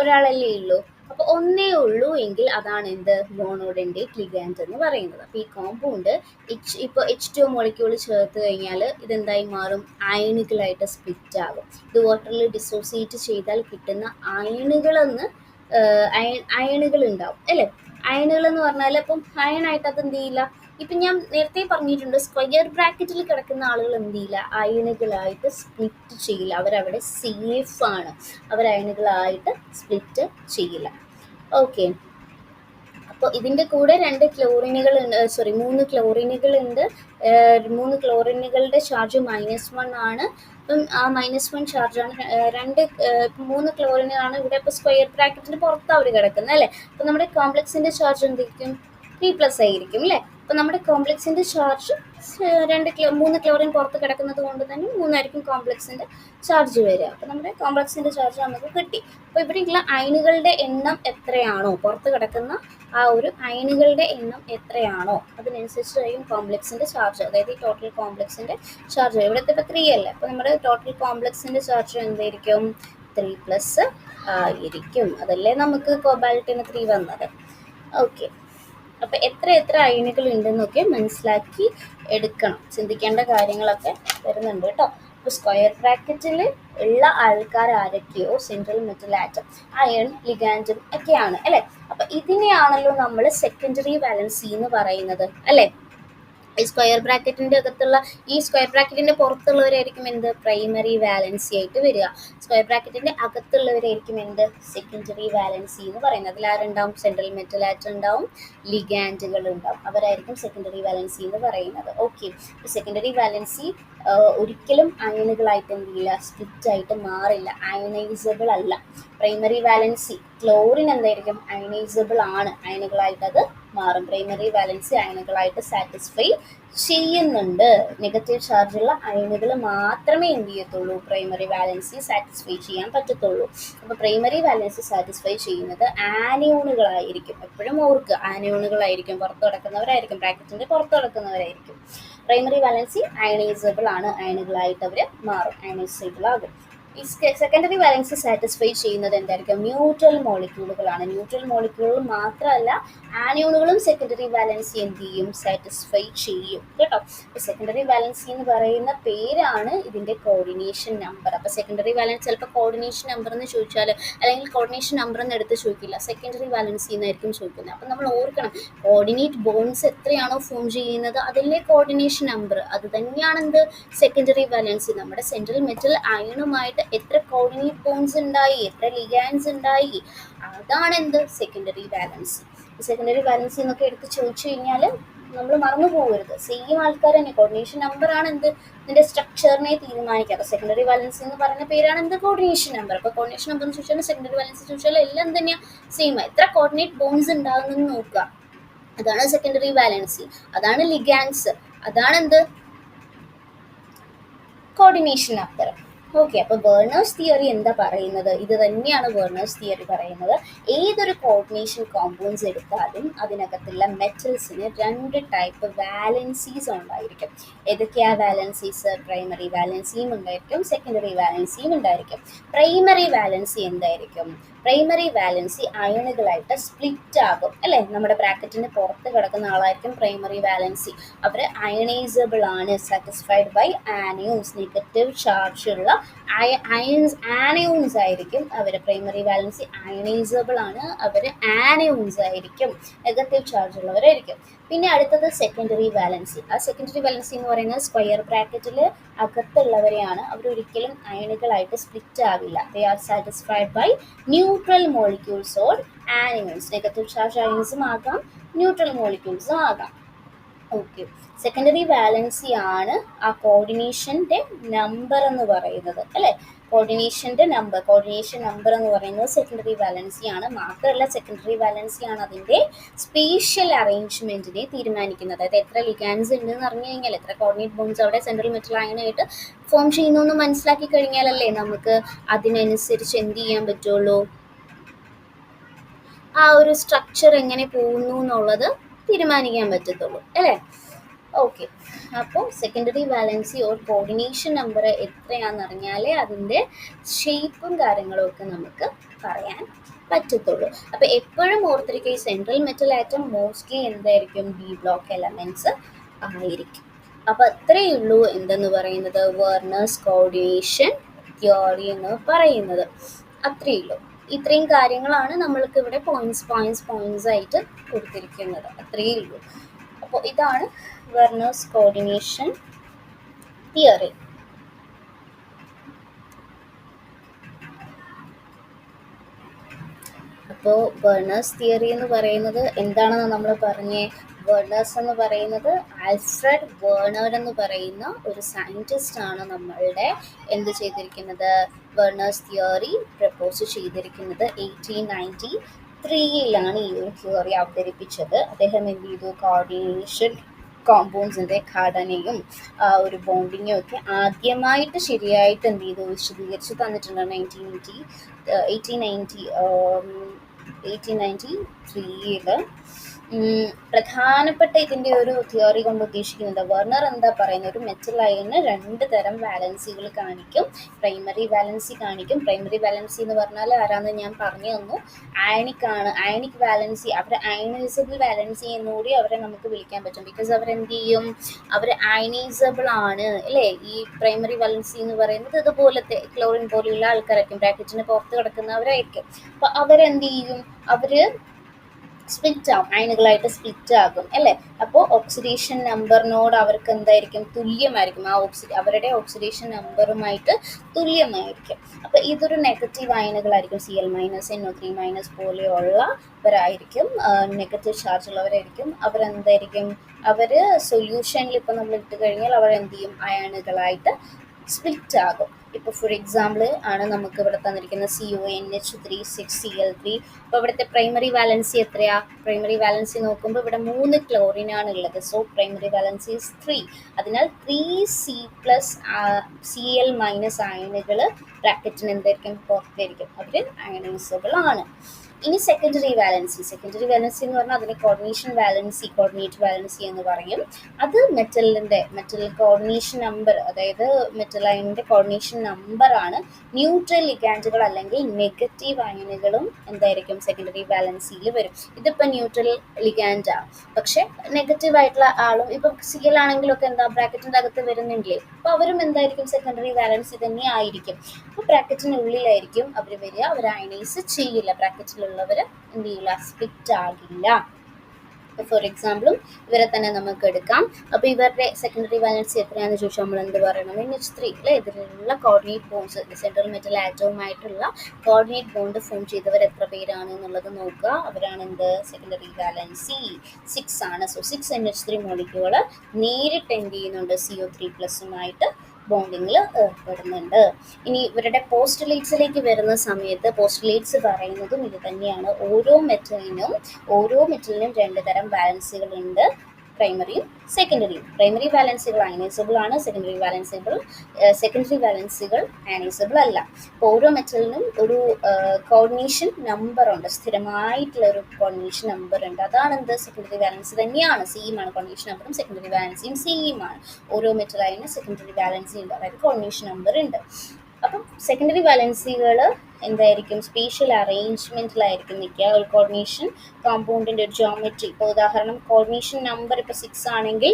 ഒരാളല്ലേ ഉള്ളൂ. അപ്പോൾ ഒന്നേ ഉള്ളൂ എങ്കിൽ അതാണ് എന്ത്? മോണോഡെൻഡേറ്റ് ലിഗാൻഡ് എന്ന് പറയുന്നത്. അപ്പോൾ ഈ കോമ്പൗണ്ട് ഇപ്പോൾ H2 മോളിക്യൂൾ ചേർത്ത് കഴിഞ്ഞാൽ ഇതെന്തായി മാറും? അയണുകളായിട്ട് സ്പ്ലിറ്റ് ആകും. ഇത് വാട്ടറിൽ ഡിസോസിയേറ്റ് ചെയ്താൽ കിട്ടുന്ന അയണുകൾ ഉണ്ടാവും അല്ലേ? അയണുകൾ എന്ന് പറഞ്ഞാൽ ഇപ്പം അയണായിട്ട് അത് എന്ത് ചെയ്യില്ല, ഇപ്പം ഞാൻ നേരത്തെ പറഞ്ഞിട്ടുണ്ട്, സ്ക്വയർ ബ്രാക്കറ്റിൽ കിടക്കുന്ന ആളുകൾ എന്ത് ചെയ്യില്ല, അയണുകളായിട്ട് സ്പ്ലിറ്റ് ചെയ്യില്ല. അവരവിടെ സേഫ് ആണ്, അവർ അയണുകളായിട്ട് സ്പ്ലിറ്റ് ചെയ്യില്ല. ഓക്കെ. അപ്പോൾ ഇതിൻ്റെ കൂടെ 2 ക്ലോറിനുകൾ ഉണ്ട്, സോറി 3 ക്ലോറിനുകൾ ഉണ്ട്. 3 ക്ലോറിനുകളുടെ ചാർജ് -1 ആണ്. അപ്പം ആ -1 ചാർജാണ് 3 ക്ലോറിനാണ് ഇവിടെ. ഇപ്പോൾ സ്ക്വയർ ബ്രാക്കറ്റിന് പുറത്ത് അവർ കിടക്കുന്നത് അല്ലേ. അപ്പോൾ നമ്മുടെ കോംപ്ലക്സിൻ്റെ ചാർജ് എന്തായിരിക്കും? 3+ ആയിരിക്കും അല്ലേ. അപ്പോൾ നമ്മുടെ കോംപ്ലക്സിൻ്റെ ചാർജ് 3 ക്ലോറിൻ പുറത്ത് കിടക്കുന്നത് കൊണ്ട് തന്നെ 3 ആയിരിക്കും കോംപ്ലക്സിൻ്റെ ചാർജ് വരിക. അപ്പോൾ നമ്മുടെ കോംപ്ലക്സിൻ്റെ ചാർജ് നമുക്ക് കിട്ടി. അപ്പോൾ ഇവിടെയുള്ള അയണുകളുടെ എണ്ണം എത്രയാണോ, പുറത്ത് കിടക്കുന്ന ആ ഒരു അയണുകളുടെ എണ്ണം എത്രയാണോ അതിനനുസരിച്ചായിരിക്കും കോംപ്ലക്സിൻ്റെ ചാർജ്, അതായത് ഈ ടോട്ടൽ കോംപ്ലക്സിൻ്റെ ചാർജ്. ഇവിടുത്തെ ഇപ്പോൾ 3 അല്ലേ, അപ്പോൾ നമ്മുടെ ടോട്ടൽ കോംപ്ലക്സിൻ്റെ ചാർജ് എന്തായിരിക്കും? 3+ ആയിരിക്കും. അതല്ലേ നമുക്ക് കോബാൾട്ടിന് 3 വന്നത്. ഓക്കെ. അപ്പോൾ എത്ര അയണുകൾ ഉണ്ടെന്നൊക്കെ മനസ്സിലാക്കി എടുക്കണം. ചിന്തിക്കേണ്ട കാര്യങ്ങളൊക്കെ വരുന്നുണ്ട് കേട്ടോ. അപ്പോൾ സ്ക്വയർ ബ്രാക്കറ്റിൽ ഉള്ള ആൾക്കാർ ആരൊക്കെയോ സെൻട്രൽ മെറ്റൽ ആറ്റം, അയൺ, ലിഗാൻഡും ഒക്കെയാണ് അല്ലേ. അപ്പോൾ ഇതിനെയാണല്ലോ നമ്മൾ സെക്കൻഡറി വാലൻസി എന്ന് പറയുന്നത് അല്ലേ. ഈ സ്ക്വയർ ബ്രാക്കറ്റിൻ്റെ അകത്തുള്ള, ഈ സ്ക്വയർ ബ്രാക്കറ്റിൻ്റെ പുറത്തുള്ളവരായിരിക്കും എന്ത്? പ്രൈമറി വാലൻസി ആയിട്ട് വരിക. സ്ക്വയർ ബ്രാക്കറ്റിൻ്റെ അകത്തുള്ളവരായിരിക്കും എന്ത്? സെക്കൻഡറി വാലൻസി എന്ന് പറയുന്നത്. അതിൽ ആരുണ്ടാവും? സെൻട്രൽ മെറ്റൽ ആറ്റം ഉണ്ടാവും, ലിഗാൻഡുകൾ ഉണ്ടാവും. അവരായിരിക്കും സെക്കൻഡറി വാലൻസി എന്ന് പറയുന്നത്. ഓക്കെ. സെക്കൻഡറി വാലൻസി ഒരിക്കലും അയണുകളായിട്ട് എന്ത് ചെയ്യില്ല? സ്പ്ലിറ്റ് ആയിട്ട് മാറില്ല, അയണൈസബിൾ അല്ല. പ്രൈമറി വാലൻസി ക്ലോറിൻ എന്തായിരിക്കും? അയണൈസബിൾ ആണ്, അയണുകളായിട്ട് അത് മാറും. പ്രൈമറി വാലൻസി അയണുകളായിട്ട് സാറ്റിസ്ഫൈ ചെയ്യുന്നുണ്ട്. നെഗറ്റീവ് ചാർജുള്ള അയണുകൾ മാത്രമേ എന്ത് ചെയ്യത്തുള്ളൂ? പ്രൈമറി വാലൻസി സാറ്റിസ്ഫൈ ചെയ്യാൻ പറ്റത്തുള്ളൂ. അപ്പോൾ പ്രൈമറി വാലൻസി സാറ്റിസ്ഫൈ ചെയ്യുന്നത് ആനിയോണുകളായിരിക്കും. എപ്പോഴും ഓർക്കുക, ആനിയോണുകളായിരിക്കും, പുറത്ത് കിടക്കുന്നവരായിരിക്കും, ബ്രാക്കറ്റിൻ്റെ പുറത്ത് കിടക്കുന്നവരായിരിക്കും. പ്രൈമറി വാലൻസി അയണൈസബിൾ ആണ്, അയണുകളായിട്ട് അവർ മാറും, അയണൈസബിൾ ആകും. ഈ സെക്കൻഡറി വാലൻസി സാറ്റിസ്ഫൈ ചെയ്യുന്നത് എന്തായിരിക്കും? ന്യൂട്രൽ മോളിക്യൂളുകളാണ്. ന്യൂട്രൽ മോളിക്യൂളുകൾ മാത്രമല്ല, ആനിയോണുകളും സെക്കൻഡറി വാലൻസി എന്ത് ചെയ്യും? സാറ്റിസ്ഫൈ ചെയ്യും കേട്ടോ. അപ്പോൾ സെക്കൻഡറി വാലൻസി എന്ന് പറയുന്ന പേരാണ് ഇതിൻ്റെ കോർഡിനേഷൻ നമ്പർ. അപ്പോൾ സെക്കൻഡറി വാലൻസി ചിലപ്പോൾ കോർഡിനേഷൻ നമ്പർ എന്ന് ചോദിച്ചാൽ, അല്ലെങ്കിൽ കോർഡിനേഷൻ നമ്പർ എന്ന് എടുത്ത് ചോദിക്കില്ല, സെക്കൻഡറി വാലൻസി എന്നായിരിക്കും ചോദിക്കുന്നത്. അപ്പോൾ നമ്മൾ ഓർക്കണം, കോർഡിനേറ്റ് ബോൺസ് എത്രയാണോ ഫോം ചെയ്യുന്നത് അതിലെ കോർഡിനേഷൻ നമ്പർ അത് തന്നെയാണ് എന്ത്? Secondary valency. നമ്മുടെ സെൻട്രൽ മെറ്റൽ അയണുമായിട്ട് എത്ര കോർഡിനേറ്റ് ബോൺസ് ഉണ്ടായി, എത്ര ലിഗാൻഡ്സ് ഉണ്ടായി, അതാണ് എന്ത്? Secondary valency. സെക്കൻഡറി വാലൻസി എന്നൊക്കെ എടുത്ത് ചോദിച്ചു കഴിഞ്ഞാൽ നമ്മൾ മറന്നു പോകരുത്. സെയിം ആൾക്കാർ തന്നെ. കോർഡിനേഷൻ നമ്പർ ആണ് എന്ത്? ഇതിന്റെ സ്ട്രക്ചറിനെ തീരുമാനിക്കുക. സെക്കൻഡറി വാലൻസി എന്ന് പറയുന്ന പേരാണ് എന്ത്? Coordination number. അപ്പോൾ കോർഡിനേഷൻ നമ്പർ എന്ന് ചോദിച്ചാൽ, സെക്കൻഡറി വാലൻസി ചോദിച്ചാൽ എല്ലാം തന്നെയാണ് സെയിം. എത്ര കോർഡിനേറ്റ് ബോൺസ് ഉണ്ടാകുന്നെന്ന് നോക്കുക, അതാണ് സെക്കൻഡറി വാലൻസി. അതാണ് ലിഗാൻഡ്സ്, അതാണ് എന്ത്? Coordination number. ഓക്കെ. അപ്പോൾ വേർണേഴ്സ് തിയറി എന്താ പറയുന്നത്? ഇത് തന്നെയാണ് വേർണേഴ്സ് തിയറി പറയുന്നത്. ഏതൊരു കോർഡിനേഷൻ കോമ്പൗണ്ട്സ് എടുത്താലും അതിനകത്തുള്ള മെറ്റൽസിന് 2 ടൈപ്പ് വാലൻസീസ് ഉണ്ടായിരിക്കും. ഏതൊക്കെയാ വാലൻസീസ്? പ്രൈമറി വാലൻസിയും ഉണ്ടായിരിക്കും, സെക്കൻഡറി വാലൻസിയും ഉണ്ടായിരിക്കും. പ്രൈമറി വാലൻസി എന്തായിരിക്കും? പ്രൈമറി വാലൻസി അയണുകളായിട്ട് സ്പ്ലിറ്റ് ആകും അല്ലേ. നമ്മുടെ ബ്രാക്കറ്റിന് പുറത്ത് കിടക്കുന്ന ആളായിരിക്കും പ്രൈമറി വാലൻസി. അവർ അയണൈസബിൾ ആണ്, satisfied by anions. Negative charge ഉള്ള ആനിയോൺസ് ആയിരിക്കും അവർ. പ്രൈമറി വാലൻസി അയണൈസബിൾ ആണ്, അവർ ആനിയോൺസ് ആയിരിക്കും, നെഗറ്റീവ് ചാർജ് ഉള്ളവരായിരിക്കും. പിന്നെ അടുത്തത് സെക്കൻഡറി വാലൻസി. ആ സെക്കൻഡറി വാലൻസി എന്ന് പറയുന്നത് സ്ക്വയർ ബ്രാക്കറ്റിൽ അകത്തുള്ളവരെയാണ്. അവരൊരിക്കലും അയണുകളായിട്ട് സ്പ്ലിറ്റ് ആവില്ല. They are satisfied by neutral molecules or anions. Negative charge അയൺസും ആകാം, ന്യൂട്രൽ മോളിക്യൂൾസും ആകാം. ഓക്കെ. സെക്കൻഡറി വാലൻസി ആണ് ആ കോർഡിനേഷൻ്റെ നമ്പർ എന്ന് പറയുന്നത് അല്ലേ. കോർഡിനേഷൻ നമ്പർ എന്ന് പറയുന്നത് സെക്കൻഡറി വാലൻസി ആണ്. മാത്രമല്ല, സെക്കൻഡറി വാലൻസി ആണ് അതിൻ്റെ സ്പേഷ്യൽ അറേഞ്ച്മെൻറ്റിനെ തീരുമാനിക്കുന്നത്. അതായത് എത്ര ലിഗാൻഡ്സ് ഉണ്ടെന്ന് അറിഞ്ഞു കഴിഞ്ഞാൽ, എത്ര കോർഡിനേറ്റ് ബോൺസ് അവിടെ സെൻട്രൽ മെറ്റൽ അയണായിട്ട് ഫോം ചെയ്യുന്നു എന്ന് മനസ്സിലാക്കി കഴിഞ്ഞാലല്ലേ നമുക്ക് അതിനനുസരിച്ച് എന്ത് ചെയ്യാൻ പറ്റുള്ളൂ, ആ ഒരു സ്ട്രക്ചർ എങ്ങനെ പോകുന്നു എന്നുള്ളത് തീരുമാനിക്കാൻ പറ്റത്തുള്ളൂ അല്ലേ. ഓക്കെ. അപ്പോൾ secondary valency or coordination number എത്രയാണെന്ന് അറിഞ്ഞാലേ അതിൻ്റെ ഷേപ്പും കാര്യങ്ങളും ഒക്കെ നമുക്ക് പറയാൻ പറ്റത്തുള്ളൂ. അപ്പോൾ എപ്പോഴും ഓർത്തിരിക്കുക, ഈ സെൻട്രൽ മെറ്റൽ ആറ്റം മോസ്റ്റ്ലി എന്തായിരിക്കും? ബി ബ്ലോക്ക് എലമെൻറ്റ്സ് ആയിരിക്കും. അപ്പോൾ അത്രയേ ഉള്ളൂ എന്തെന്ന് പറയുന്നത് വേർണേഴ്സ് കോർഡിനേഷൻ തിയറി എന്ന് പറയുന്നത്. അത്രയേ ഉള്ളൂ. ഇത്രയും കാര്യങ്ങളാണ് നമ്മൾക്ക് ഇവിടെ പോയിന്റ്സ് ആയിട്ട് കൊടുത്തിരിക്കുന്നത്. അത്രയേ ഉള്ളൂ. അപ്പോൾ ഇതാണ് വെർണേഴ്സ് കോർഡിനേഷൻ തിയറി. അപ്പോൾ വെർണേഴ്സ് തിയറി എന്ന് പറയുന്നത് എന്താണെന്ന് നമ്മൾ പറഞ്ഞേ. വെർണേഴ്സ് എന്ന് പറയുന്നത് ആൽഫ്രഡ് വേർണർ എന്ന് പറയുന്ന ഒരു സയൻറ്റിസ്റ്റ് ആണ് നമ്മളുടെ എന്ത് ചെയ്തിരിക്കുന്നത്, വെർണേഴ്സ് തിയറി പ്രപ്പോസ് ചെയ്തിരിക്കുന്നത്. 1893 ഈ ഒരു തിയറി അവതരിപ്പിച്ചത്. അദ്ദേഹം എന്ത് ചെയ്തു, കോർഡിനേഷൻ കോമ്പൗണ്ട്സിൻ്റെ ഘടനയും ഒരു ബോണ്ടിങ്ങും ഒക്കെ ആദ്യമായിട്ട് ശരിയായിട്ട് എന്ത് ചെയ്തു, വിശദീകരിച്ച് തന്നിട്ടുണ്ട്. 1893 പ്രധാനപ്പെട്ട ഇതിൻ്റെ ഒരു തിയറി കൊണ്ട് ഉദ്ദേശിക്കുന്നത്, വെർണർ എന്താ പറയുന്നത്, ഒരു മെറ്റൽ അയണിന് 2 തരം വാലൻസികൾ കാണിക്കും. പ്രൈമറി വാലൻസി കാണിക്കും. പ്രൈമറി വാലൻസി എന്ന് പറഞ്ഞാൽ ആരാന്ന് ഞാൻ പറഞ്ഞു തന്നു, അയണിക്കാണ്. അയണിക് വാലൻസി, അവരെ അയണൈസബിൾ വാലൻസി എന്നുകൂടി അവരെ നമുക്ക് വിളിക്കാൻ പറ്റും. ബിക്കോസ് അവരെന്ത് ചെയ്യും, അവർ അയണൈസബിൾ ആണ് അല്ലേ. ഈ പ്രൈമറി വാലൻസി എന്ന് പറയുന്നത് ഇതുപോലത്തെ ക്ലോറിൻ പോലെയുള്ള ആൾക്കാരായിരിക്കും, ബ്രാക്കറ്റിന് പുറത്ത് കിടക്കുന്നവരായിരിക്കും. അപ്പോൾ അവരെന്ത് ചെയ്യും, അവർ സ്പ്ലിറ്റ് ആവും, അയണുകളായിട്ട് സ്പ്ലിറ്റ് ആകും അല്ലേ. അപ്പോൾ ഓക്സിഡേഷൻ നമ്പറിനോട് അവർക്ക് എന്തായിരിക്കും, തുല്യമായിരിക്കും. അവരുടെ ഓക്സിഡേഷൻ നമ്പറുമായിട്ട് തുല്യമായിരിക്കും. അപ്പോൾ ഇതൊരു നെഗറ്റീവ് അയണുകളായിരിക്കും. Cl-NO3- പോലെയുള്ളവരായിരിക്കും, നെഗറ്റീവ് ചാർജ് ഉള്ളവരായിരിക്കും. അവരെന്തായിരിക്കും, അവർ സൊല്യൂഷനിൽ ഇപ്പോൾ നമ്മൾ ഇട്ട് കഴിഞ്ഞാൽ അവരെന്ത് ചെയ്യും, അയണുകളായിട്ട് സ്പ്ലിറ്റ് ആകും. ഇപ്പോൾ ഫോർ എക്സാമ്പിൾ ആണ് നമുക്ക് ഇവിടെ തന്നിരിക്കുന്നത് CONH3 6Cl3. അപ്പോൾ ഇവിടുത്തെ പ്രൈമറി വാലൻസി എത്രയാ, പ്രൈമറി വാലൻസി നോക്കുമ്പോൾ ഇവിടെ 3 ക്ലോറിനാണ് ഉള്ളത്. So primary valency is 3. അതിനാൽ 3C+Cl- അയണുകൾ ബ്രാക്കറ്റിന് എന്തായിരിക്കും, പുറത്തായിരിക്കും, അവർ അയണൈസബിൾ ആണ്. ഇനി സെക്കൻഡറി വാലൻസി എന്ന് പറഞ്ഞാൽ അതിന് കോർഡിനേറ്റ് വാലൻസി എന്ന് പറയും. അത് മെറ്റൽ കോർഡിനേഷൻ നമ്പർ, അതായത് മെറ്റൽ അയണിന്റെ കോർഡിനേഷൻ നമ്പർ ആണ്. ന്യൂട്രൽ ലിഗാൻഡുകൾ അല്ലെങ്കിൽ നെഗറ്റീവ് അയണുകളും എന്തായിരിക്കും, സെക്കൻഡറി വാലൻസിയിൽ വരും. ഇതിപ്പോൾ ന്യൂട്രൽ ലിഗാൻഡാണ്, പക്ഷെ നെഗറ്റീവ് ആയിട്ടുള്ള ആളും ഇപ്പം Cl ആണെങ്കിലൊക്കെ എന്താ ബ്രാക്കറ്റിന്റെ അകത്ത് വരുന്നില്ലേ, അപ്പോൾ അവരും എന്തായിരിക്കും, സെക്കൻഡറി വാലൻസി തന്നെ ആയിരിക്കും. അപ്പോൾ ബ്രാക്കറ്റിനുള്ളിലായിരിക്കും അവർ വരിക, അവർ അയണൈസ് ചെയ്യില്ല, ബ്രാക്കറ്റിലുള്ളവർ എന്ത് ചെയ്യില്ല, സ്പ്ലിറ്റ് ആകില്ല. ഫോർ എക്സാമ്പിളും ഇവരെ തന്നെ നമുക്ക് എടുക്കാം. അപ്പോൾ ഇവരുടെ സെക്കൻഡറി വാലൻസി എത്രയാണെന്ന് ചോദിച്ചാൽ നമ്മൾ എന്ത് പറയണം, NH3 അല്ലേ. ഇതിലുള്ള കോർഡിനേറ്റ് ബോണ്ട്സ്, സെൻട്രൽ മെറ്റൽ ആറ്റവുമായിട്ടുള്ള കോർഡിനേറ്റ് ബോണ്ട് ഫോം ചെയ്തവർ എത്ര പേരാണ് എന്നുള്ളത് നോക്കുക. അവരാണ് എന്ത്, സെക്കൻഡറി വാലൻസി 6 ആണ്. സോ 6 NH3 മോളിക്യൂൾ നേരിട്ട് എന്ത് ചെയ്യുന്നുണ്ട്, CO3+-ഉമായിട്ട് ബോണ്ടിങ്ങിൽ ഏർപ്പെടുന്നുണ്ട്. ഇനി ഇവരുടെ പോസ്റ്റുലേറ്റ്സിലേക്ക് വരുന്ന സമയത്ത് പോസ്റ്റുലേറ്റ്സ് പറയുന്നതും ഇത് തന്നെയാണ്. ഓരോ മെറ്റലിനും 2 തരം വാലൻസികളുണ്ട്, പ്രൈമറിയും സെക്കൻഡറിയും. പ്രൈമറി വാലൻസികൾ അയനൈസബിൾ ആണ്, സെക്കൻഡറി വാലൻസികൾ അയനൈസബിൾ അല്ല. അപ്പോൾ ഓരോ മെറ്റലിനും ഒരു കോർഡിനേഷൻ നമ്പർ ഉണ്ട്, സ്ഥിരമായിട്ടുള്ള ഒരു കോർഡിനേഷൻ നമ്പർ ഉണ്ട്. അതാണ് എന്ത്, സെക്കൻഡറി വാലൻസി തന്നെയാണ്, സെയിമാണ്. കോർഡിനേഷൻ നമ്പറും സെക്കൻഡറി വാലൻസിയും സെയിമാണ്. ഓരോ മെറ്റലൈനും സെക്കൻഡറി വാലൻസി ഉണ്ട്, അതായത് കോർഡിനേഷൻ നമ്പർ ഉണ്ട്. അപ്പം സെക്കൻഡറി വാലൻസികൾ എന്തായിരിക്കും, സ്പേഷ്യൽ അറേഞ്ച്മെൻറ്റിലായിരിക്കും നിൽക്കുക. ഒരു കോർഡിനേഷൻ കോമ്പൗണ്ടിൻ്റെ ഒരു ജോമെട്രി, ഇപ്പോൾ ഉദാഹരണം കോർഡിനേഷൻ നമ്പർ ഇപ്പോൾ 6 ആണെങ്കിൽ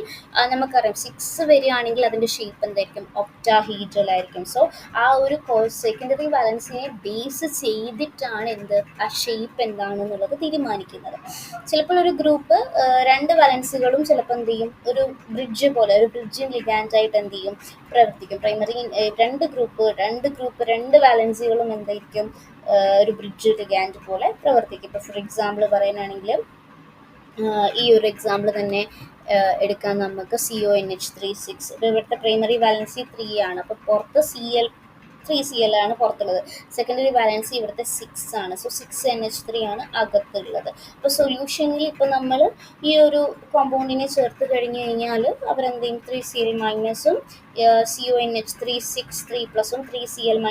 നമുക്കറിയാം 6 വരികയാണെങ്കിൽ അതിൻ്റെ ഷേപ്പ് എന്തായിരിക്കും, ഒക്ടാഹീഡ്രൽ ആയിരിക്കും. സോ ആ ഒരു സെക്കൻഡറി വാലൻസിനെ ബേസ് ചെയ്തിട്ടാണ് എന്ത്, ആ ഷേപ്പ് എന്താണെന്നുള്ളത് തീരുമാനിക്കുന്നത്. ചിലപ്പോൾ ഒരു ഗ്രൂപ്പ് 2 വാലൻസികളും ചിലപ്പോൾ എന്ത് ചെയ്യും, ഒരു ബ്രിഡ്ജ് പോലെ, ഒരു ബ്രിഡ്ജിങ് ലിഗാൻഡായിട്ട് എന്ത് ചെയ്യും, പ്രവർത്തിക്കും. പ്രൈമറി 2 വാലൻസികളും എന്തായിരിക്കും, ഒരു ബ്രിഡ്ജ് ലിഗാൻഡ് പോലെ പ്രവർത്തിക്കും. ഇപ്പോൾ ഫോർ എക്സാമ്പിൾ പറയാനാണെങ്കിൽ ഈ ഒരു എക്സാമ്പിൾ തന്നെ എടുക്കാൻ നമുക്ക് CONH3 ഇവിടുത്തെ പ്രൈമറി വാലൻസി 3 ആണ്. അപ്പോൾ പുറത്ത് 3Cl ആണ് പുറത്തുള്ളത്. സെക്കൻഡറി വാലൻസി ഇവിടുത്തെ 6 ആണ്. സോ 6NH3 ആണ് അകത്തുള്ളത്. അപ്പോൾ സൊല്യൂഷനിൽ ഇപ്പോൾ നമ്മൾ ഈ ഒരു കോമ്പൗണ്ടിനെ ചേർത്ത് കഴിഞ്ഞ് കഴിഞ്ഞാൽ അവരെന്തെയും 3Cl- CONH3 3Cl-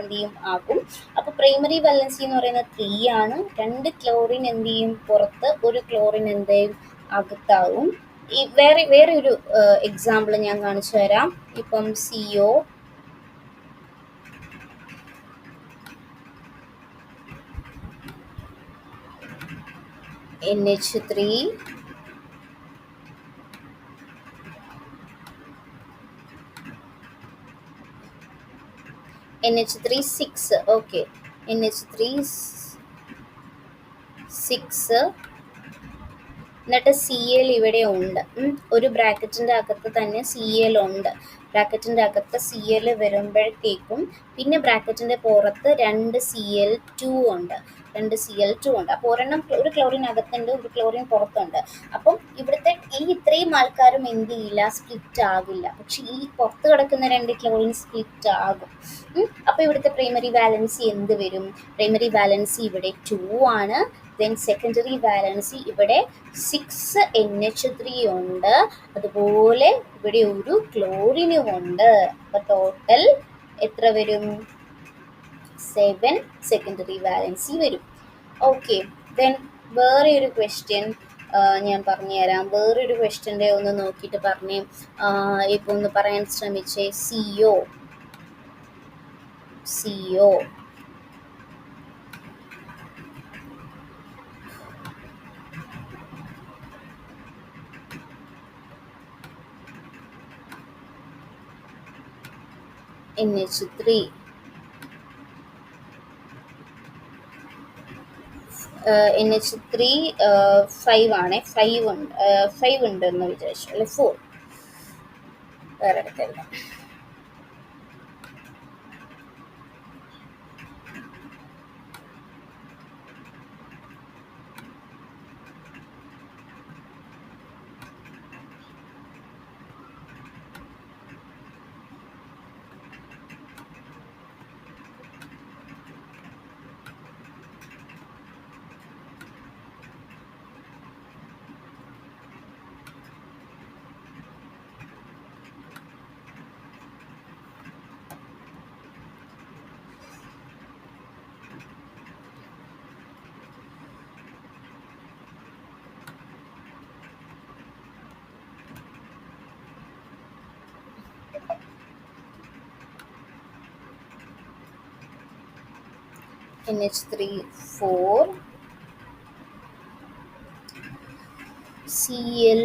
എന്ത് ചെയ്യും, ആകും. അപ്പോൾ പ്രൈമറി വാലൻസി എന്ന് പറയുന്നത് 3 ആണ്. 2 ക്ലോറിൻ എന്ത് ചെയ്യും, പുറത്ത്, 1 ക്ലോറിൻ എന്ത് ചെയ്യും, അകത്താവും. ഈ വേറെ ഒരു എക്സാമ്പിൾ ഞാൻ കാണിച്ചു തരാം. ഇപ്പം NH3 6 ഓക്കെ, NH3 6 എന്നിട്ട് CL ഇവിടെ ഉണ്ട്. ഒരു ബ്രാക്കറ്റിൻ്റെ അകത്ത് തന്നെ CL ഉണ്ട്. ബ്രാക്കറ്റിൻ്റെ അകത്ത് CL വരുമ്പോഴത്തേക്കും പിന്നെ ബ്രാക്കറ്റിൻ്റെ പുറത്ത് 2 CL2 ഉണ്ട്. അപ്പോൾ ഒരെണ്ണം ഒരു ക്ലോറിൻ അകത്തുണ്ട്, ഒരു ക്ലോറിൻ പുറത്തുണ്ട്. അപ്പം ഇവിടുത്തെ ഈ ഇത്രയും ആൾക്കാരും എന്ത് ചെയ്യില്ല, സ്പ്ലിറ്റ് ആകില്ല. പക്ഷെ ഈ പുറത്ത് കിടക്കുന്ന 2 ക്ലോറിൻ സ്പ്ലിറ്റ് ആകും. അപ്പോൾ ഇവിടുത്തെ പ്രൈമറി വാലൻസി എന്ത് വരും? പ്രൈമറി വാലൻസി ഇവിടെ 2 ആണ്. ദെൻ സെക്കൻഡറി വാലൻസി ഇവിടെ 6 NH3 ഉണ്ട്. അതുപോലെ ഇവിടെ ഒരു ക്ലോറിനും ഉണ്ട്. അപ്പോൾ ടോട്ടൽ എത്ര വരും? 7 സെക്കൻഡറി വാലൻസി വരും. ഓക്കെ, ദെൻ വേറെ ഒരു ക്വസ്റ്റ്യൻ ഞാൻ പറഞ്ഞുതരാം. വേറൊരു ക്വസ്റ്റ്യൻ്റെ ഒന്ന് നോക്കിയിട്ട് പറഞ്ഞേ. ഇപ്പോൾ ഒന്ന് പറയാൻ ശ്രമിച്ചേ. CO NH3 NH3 5 ആണ്. 5 ഉണ്ടെന്ന് വിചാരിച്ചു, അല്ലെ? 4 വേറെ എടുക്കല്ല. NH3 4 CL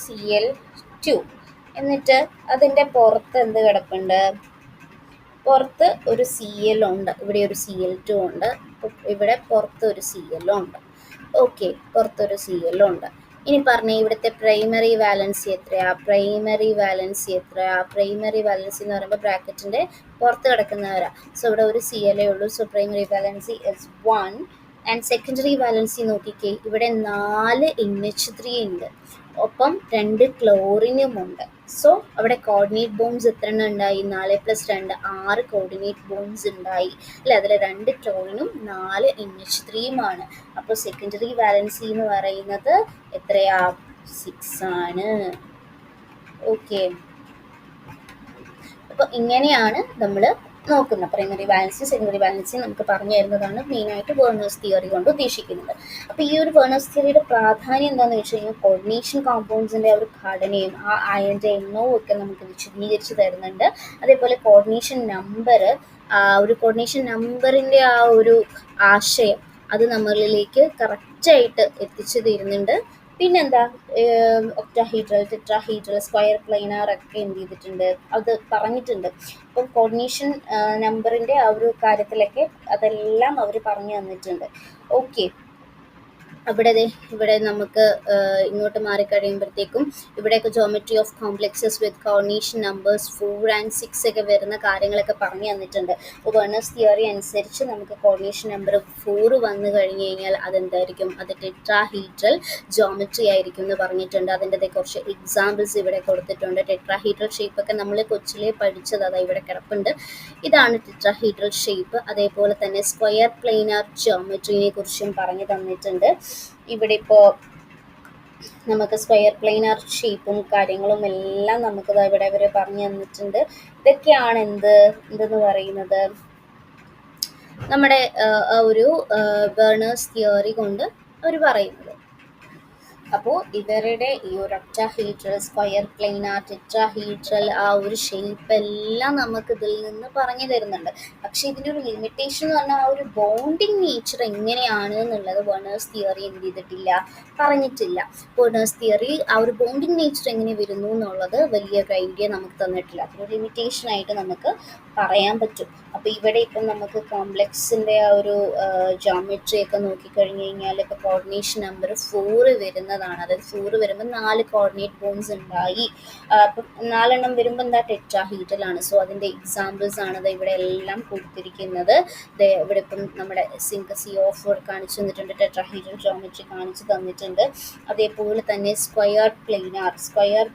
CL2. എന്നിട്ട് അതിൻ്റെ പുറത്ത് എന്ത് കിടപ്പുണ്ട്? പുറത്ത് ഒരു CL ഉണ്ട്, ഇവിടെ ഒരു CL2 ഉണ്ട്, ഇവിടെ പുറത്ത് ഒരു CL ഉണ്ട്. ഓക്കെ, പുറത്തൊരു CL ഉണ്ട്. ഇനി പറഞ്ഞേ, ഇവിടുത്തെ പ്രൈമറി വാലൻസി എത്രയാ? പ്രൈമറി വാലൻസി എന്ന് പറയുമ്പോൾ ബ്രാക്കറ്റിൻ്റെ പുറത്ത് കിടക്കുന്നവരാ. സോ ഇവിടെ ഒരു CL ഉള്ളൂ. So primary valency is 1. And secondary valency നോക്കിക്കേ, ഇവിടെ 4 NH3 ഉണ്ട്, ഒപ്പം 2 ക്ലോറിനും ഉണ്ട്. സോ അവിടെ കോർഡിനേറ്റ് ബോൺസ് എത്ര എണ്ണം ഉണ്ടായി? 4 + 2 6 കോർഡിനേറ്റ് ബോൺസ് ഉണ്ടായി, അല്ലെ? അതിൽ 2 ക്ലോറിനും 4 NH3യുമാണ്. അപ്പോൾ സെക്കൻഡറി വാലൻസി എന്ന് പറയുന്നത് എത്രയാ? 6 ആണ്. ഓക്കെ, അപ്പോൾ ഇങ്ങനെയാണ് നമ്മൾ നോക്കുന്ന പ്രൈമറി വാലൻസി സെക്കൻഡറി വാലൻസി നമുക്ക് പറഞ്ഞു തരുന്നതാണ് മെയിനായിട്ട് വേർണേഴ്സ് തിയറി കൊണ്ട് ഉദ്ദേശിക്കുന്നത്. അപ്പോൾ ഈ ഒരു വേർണേഴ്സ് തിയറിയുടെ പ്രാധാന്യം എന്താണെന്ന് വെച്ച് കഴിഞ്ഞാൽ കോർഡിനേഷൻ കോമ്പൗണ്ട്സിൻ്റെ ഒരു ഘടനയും ആ അയൻ്റെ എണ്ണവും ഒക്കെ നമുക്ക് വിശദീകരിച്ച് തരുന്നുണ്ട്. അതേപോലെ കോർഡിനേഷൻ നമ്പർ, ഒരു കോർഡിനേഷൻ നമ്പറിൻ്റെ ആ ഒരു ആശയം അത് നമ്മളിലേക്ക് കറക്റ്റായിട്ട് എത്തിച്ചു തരുന്നുണ്ട്. പിന്നെന്താ, ഒക്ടാഹീഡ്രൽ, ടെട്രാഹീഡ്രൽ, സ്ക്വയർ പ്ലെയിനാർ ഒക്കെ എന്ത് ചെയ്തിട്ടുണ്ട്, അത് പറഞ്ഞിട്ടുണ്ട്. അപ്പം കോർഡിനേഷൻ നമ്പറിൻ്റെ ആ ഒരു കാര്യത്തിലൊക്കെ അതെല്ലാം അവർ പറഞ്ഞു തന്നിട്ടുണ്ട്. ഓക്കെ, ഇവിടെ നമുക്ക് ഇങ്ങോട്ട് മാറിക്കഴിയുമ്പോഴത്തേക്കും ഇവിടെയൊക്കെ geometry of complexes with coordination numbers 4 and 6 ഒക്കെ വരുന്ന കാര്യങ്ങളൊക്കെ പറഞ്ഞു തന്നിട്ടുണ്ട്. അപ്പോൾ വേർണേഴ്സ് തിയറി അനുസരിച്ച് നമുക്ക് കോർഡിനേഷൻ നമ്പർ 4 വന്നു കഴിഞ്ഞ് കഴിഞ്ഞാൽ അതെന്തായിരിക്കും? അത് ടെട്രാഹീഡ്രൽ ജോമെട്രി ആയിരിക്കും എന്ന് പറഞ്ഞിട്ടുണ്ട്. അതിൻ്റെ കുറച്ച് എക്സാമ്പിൾസ് ഇവിടെ കൊടുത്തിട്ടുണ്ട്. ടെട്രാഹീഡ്രൽ ഷേപ്പൊക്കെ നമ്മൾ കൊച്ചിലെ പഠിച്ചത് അതാ ഇവിടെ കിടപ്പുണ്ട്. ഇതാണ് ടെട്രാഹീഡ്രൽ ഷേപ്പ്. അതേപോലെ തന്നെ സ്ക്വയർ പ്ലെയിനാർ ജോമെട്രിനെ കുറിച്ചും പറഞ്ഞു തന്നിട്ടുണ്ട്. ഇവിടെ ഇപ്പോൾ നമുക്ക് സ്ക്വയർ പ്ലെയിനാർ ഷേപ്പും കാര്യങ്ങളും എല്ലാം നമുക്ക് ഇവിടെ ഇവർ പറഞ്ഞു തന്നിട്ടുണ്ട്. ഇതൊക്കെയാണ് എന്തെന്ന് പറയുന്നത് നമ്മുടെ ആ ഒരു ബേണേഴ്സ് തിയറി കൊണ്ട് അവർ പറയുന്നത്. അപ്പോൾ ഇവരുടെ ഈ ഒരു ഒക്ടാഹീഡ്രൽ, സ്ക്വയർ പ്ലെയിനാർ, ടെട്രാഹീഡ്രൽ, ആ ഒരു ഷേപ്പ് എല്ലാം നമുക്ക് ഇതിൽ നിന്ന് പറഞ്ഞു തരുന്നുണ്ട്. പക്ഷെ ഇതിൻ്റെ ഒരു ലിമിറ്റേഷൻ എന്ന് പറഞ്ഞാൽ ആ ഒരു ബോണ്ടിങ് നേച്ചർ എങ്ങനെയാണ് എന്നുള്ളത് ബേണേഴ്സ് തിയറി എന്ത് ചെയ്തിട്ടില്ല, പറഞ്ഞിട്ടില്ല. ബേണേഴ്സ് തിയറി ആ ഒരു ബോണ്ടിങ് നേച്ചർ എങ്ങനെ വരുന്നു എന്നുള്ളത് വലിയൊരു ഐഡിയ നമുക്ക് തന്നിട്ടില്ല. അതൊരു ലിമിറ്റേഷൻ ആയിട്ട് നമുക്ക് പറയാൻ പറ്റും. അപ്പോൾ ഇവിടെ ഇപ്പം നമുക്ക് കോംപ്ലക്സിൻ്റെ ആ ഒരു ജോമെട്രി ഒക്കെ നോക്കിക്കഴിഞ്ഞ് കഴിഞ്ഞാൽ ഇപ്പോൾ കോർഡിനേഷൻ നമ്പർ 4 വരുന്നതാണ്. അതായത് 4 വരുമ്പോൾ 4 കോർഡിനേറ്റ് ബോൺസ് ഉണ്ടായി. അപ്പം 4 വരുമ്പോൾ എന്താ, ടെട്രാഹീഡ്രൽ ആണ്. സോ അതിൻ്റെ എക്സാമ്പിൾസ് ആണ് അത് ഇവിടെ എല്ലാം കൊടുത്തിരിക്കുന്നത്. ഇവിടെ ഇപ്പം നമ്മുടെ CO4 കാണിച്ചു തന്നിട്ടുണ്ട്, ടെട്രാഹീഡ്രൽ ജോമെട്രി കാണിച്ചു തന്നിട്ടുണ്ട്. അതേപോലെ തന്നെ സ്ക്വയർ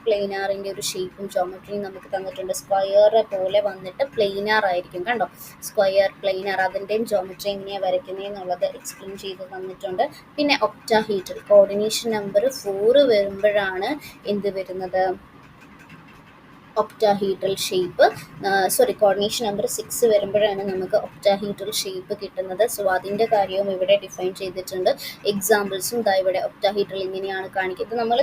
പ്ലെയിനാറിൻ്റെ ഒരു ഷേപ്പും ജോമെട്രിയും നമുക്ക് തന്നിട്ടുണ്ട്. സ്ക്വയർ പോലെ വന്നിട്ട് പ്ലെയിനാർ ആയിരിക്കും, കണ്ടോ, സ്ക്വയർ പ്ലെയിനാർ. അതിൻ്റെയും ജോമെട്രി എങ്ങനെയാണ് വരയ്ക്കുന്നത് എന്നുള്ളത് എക്സ്പ്ലെയിൻ ചെയ്ത് തന്നിട്ടുണ്ട്. പിന്നെ ഒക്ടാഹീഡ്രൽ കോർഡിനേഷൻ നമ്പർ 4 വരുമ്പോഴാണ് എന്ത് വരുന്നത്, ഒക്ടാഹീഡ്രൽ ഷേപ്പ്, കോർഡിനേഷൻ നമ്പർ 6 വരുമ്പോഴാണ് നമുക്ക് ഒക്ടാഹീഡ്രൽ ഷേപ്പ് കിട്ടുന്നത്. സോ അതിൻ്റെ കാര്യവും ഇവിടെ ഡിഫൈൻ ചെയ്തിട്ടുണ്ട്. എക്സാമ്പിൾസും ഇതാ ഇവിടെ ഒക്ടാഹീഡ്രൽ ഇങ്ങനെയാണ് കാണിക്കുന്നത്. നമ്മൾ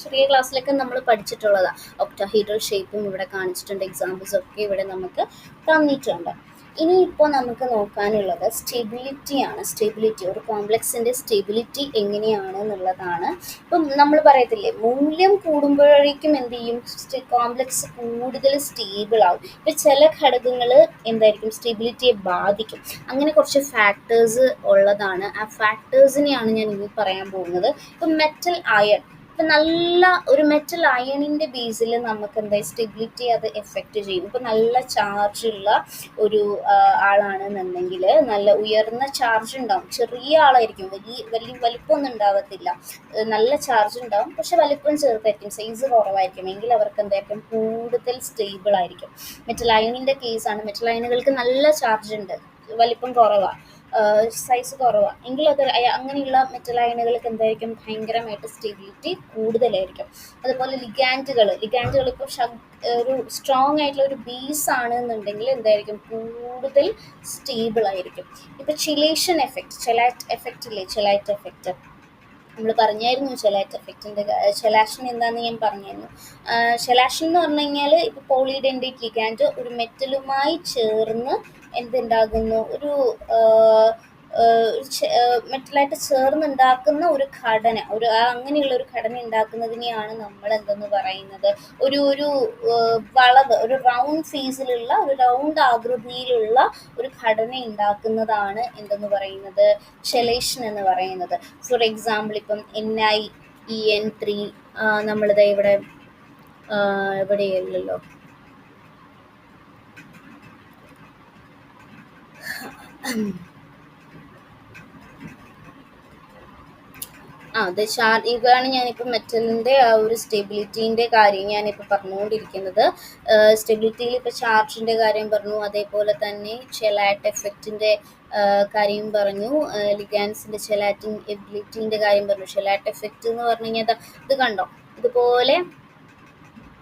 ചെറിയ ക്ലാസ്സിലൊക്കെ നമ്മൾ പഠിച്ചിട്ടുള്ളതാണ്. ഒക്ടാഹീഡ്രൽ ഷേപ്പും ഇവിടെ കാണിച്ചിട്ടുണ്ട്. എക്സാമ്പിൾസ് ഒക്കെ ഇവിടെ നമുക്ക് തന്നിട്ടുണ്ട്. ഇനിയിപ്പോൾ നമുക്ക് നോക്കാനുള്ളത് സ്റ്റെബിലിറ്റിയാണ്. ഒരു കോംപ്ലക്സിൻ്റെ സ്റ്റെബിലിറ്റി എങ്ങനെയാണ് എന്നുള്ളതാണ്. ഇപ്പം നമ്മൾ പറയത്തില്ലേ, മൂല്യം കൂടുമ്പോഴേക്കും എന്ത് ചെയ്യും, കോംപ്ലക്സ് കൂടുതൽ സ്റ്റേബിൾ ആവും. ഇപ്പം ചില ഘടകങ്ങൾ എന്തായിരിക്കും, സ്റ്റെബിലിറ്റിയെ ബാധിക്കും. അങ്ങനെ കുറച്ച് ഫാക്ടേഴ്സ് ഉള്ളതാണ്. ആ ഫാക്ടേഴ്സിനെയാണ് ഞാൻ ഇനി പറയാൻ പോകുന്നത്. ഇപ്പം മെറ്റൽ അയൺ, ഇപ്പം നല്ല ഒരു മെറ്റൽ അയണിൻ്റെ ബേസിൽ നമുക്ക് എന്താ സ്റ്റെബിലിറ്റി അത് എഫക്റ്റ് ചെയ്യും. ഇപ്പം നല്ല ചാർജുള്ള ഒരു ആളാണെന്നുണ്ടെങ്കിൽ നല്ല ഉയർന്ന ചാർജ് ഉണ്ടാവും. ചെറിയ ആളായിരിക്കും, വലിയ വലിപ്പമൊന്നും ഉണ്ടാവത്തില്ല. നല്ല ചാർജ് ഉണ്ടാവും, പക്ഷെ വലിപ്പം ചെറുതായിരിക്കും, സൈസ് കുറവായിരിക്കും. എങ്കിൽ അവർക്ക് എന്തായിരിക്കും, കൂടുതൽ സ്റ്റേബിൾ ആയിരിക്കും. മെറ്റൽ അയണിൻ്റെ കേസാണ്. മെറ്റൽ അയണുകൾക്ക് നല്ല ചാർജ് ഉണ്ട്, വലിപ്പം കുറവാണ്, സൈസ് കുറവാണ്. എങ്കിൽ അത് അങ്ങനെയുള്ള മെറ്റൽ അയണുകൾക്ക് എന്തായിരിക്കും, ഭയങ്കരമായിട്ട് സ്റ്റെബിലിറ്റി കൂടുതലായിരിക്കും. അതുപോലെ ലിഗാൻഡുകൾ ഇപ്പോൾ ഒരു സ്ട്രോങ് ആയിട്ടുള്ള ഒരു ബേസ് ആണ് എന്നുണ്ടെങ്കിൽ എന്തായിരിക്കും, കൂടുതൽ സ്റ്റേബിൾ ആയിരിക്കും. ഇപ്പോൾ ചെലൈറ്റ് എഫക്റ്റ് നമ്മൾ പറഞ്ഞായിരുന്നു. ചെലാഷൻ എന്താണെന്ന് ഞാൻ പറഞ്ഞായിരുന്നു. ചെലാഷൻ എന്ന് പറഞ്ഞു കഴിഞ്ഞാൽ ഇപ്പോൾ പോളിഡെൻഡേറ്റ് ലിഗാൻഡ് ഒരു മെറ്റലുമായി ചേർന്ന് എന്തുണ്ടാകുന്നു, ഒരു മെറ്റലായിട്ട് ചേർന്നുണ്ടാക്കുന്ന ഒരു ഘടന, അങ്ങനെയുള്ള ഒരു ഘടന ഉണ്ടാക്കുന്നതിനെയാണ് നമ്മൾ എന്തെന്ന് പറയുന്നത്, ഒരു വളവ്, ഒരു റൗണ്ട് ഫേസിലുള്ള, ഒരു റൗണ്ട് ആകൃതിയിലുള്ള ഒരു ഘടന ഉണ്ടാക്കുന്നതാണ് എന്തെന്ന് പറയുന്നത്, ചെലേഷൻ എന്ന് പറയുന്നത്. ഫോർ എക്സാമ്പിൾ ഇപ്പം NiEN3 നമ്മളിത് എവിടെയല്ലോ ഇതാണ് ഞാനിപ്പോൾ മെറ്റലിൻ്റെ ആ ഒരു സ്റ്റെബിലിറ്റീൻ്റെ കാര്യം ഞാനിപ്പോൾ പറഞ്ഞുകൊണ്ടിരിക്കുന്നത്. സ്റ്റെബിലിറ്റിയിൽ ഇപ്പോൾ ചാർജിൻ്റെ കാര്യം പറഞ്ഞു, അതേപോലെ തന്നെ ചെലൈറ്റ് എഫക്റ്റിൻ്റെ കാര്യം പറഞ്ഞു, ലിഗാൻസിൻ്റെ ചെലാറ്റിംഗ് എബിലിറ്റീൻ്റെ കാര്യം പറഞ്ഞു. ചെലൈറ്റ് എഫക്റ്റ് എന്ന് പറഞ്ഞു കഴിഞ്ഞാൽ ഇത് കണ്ടോ, ഇതുപോലെ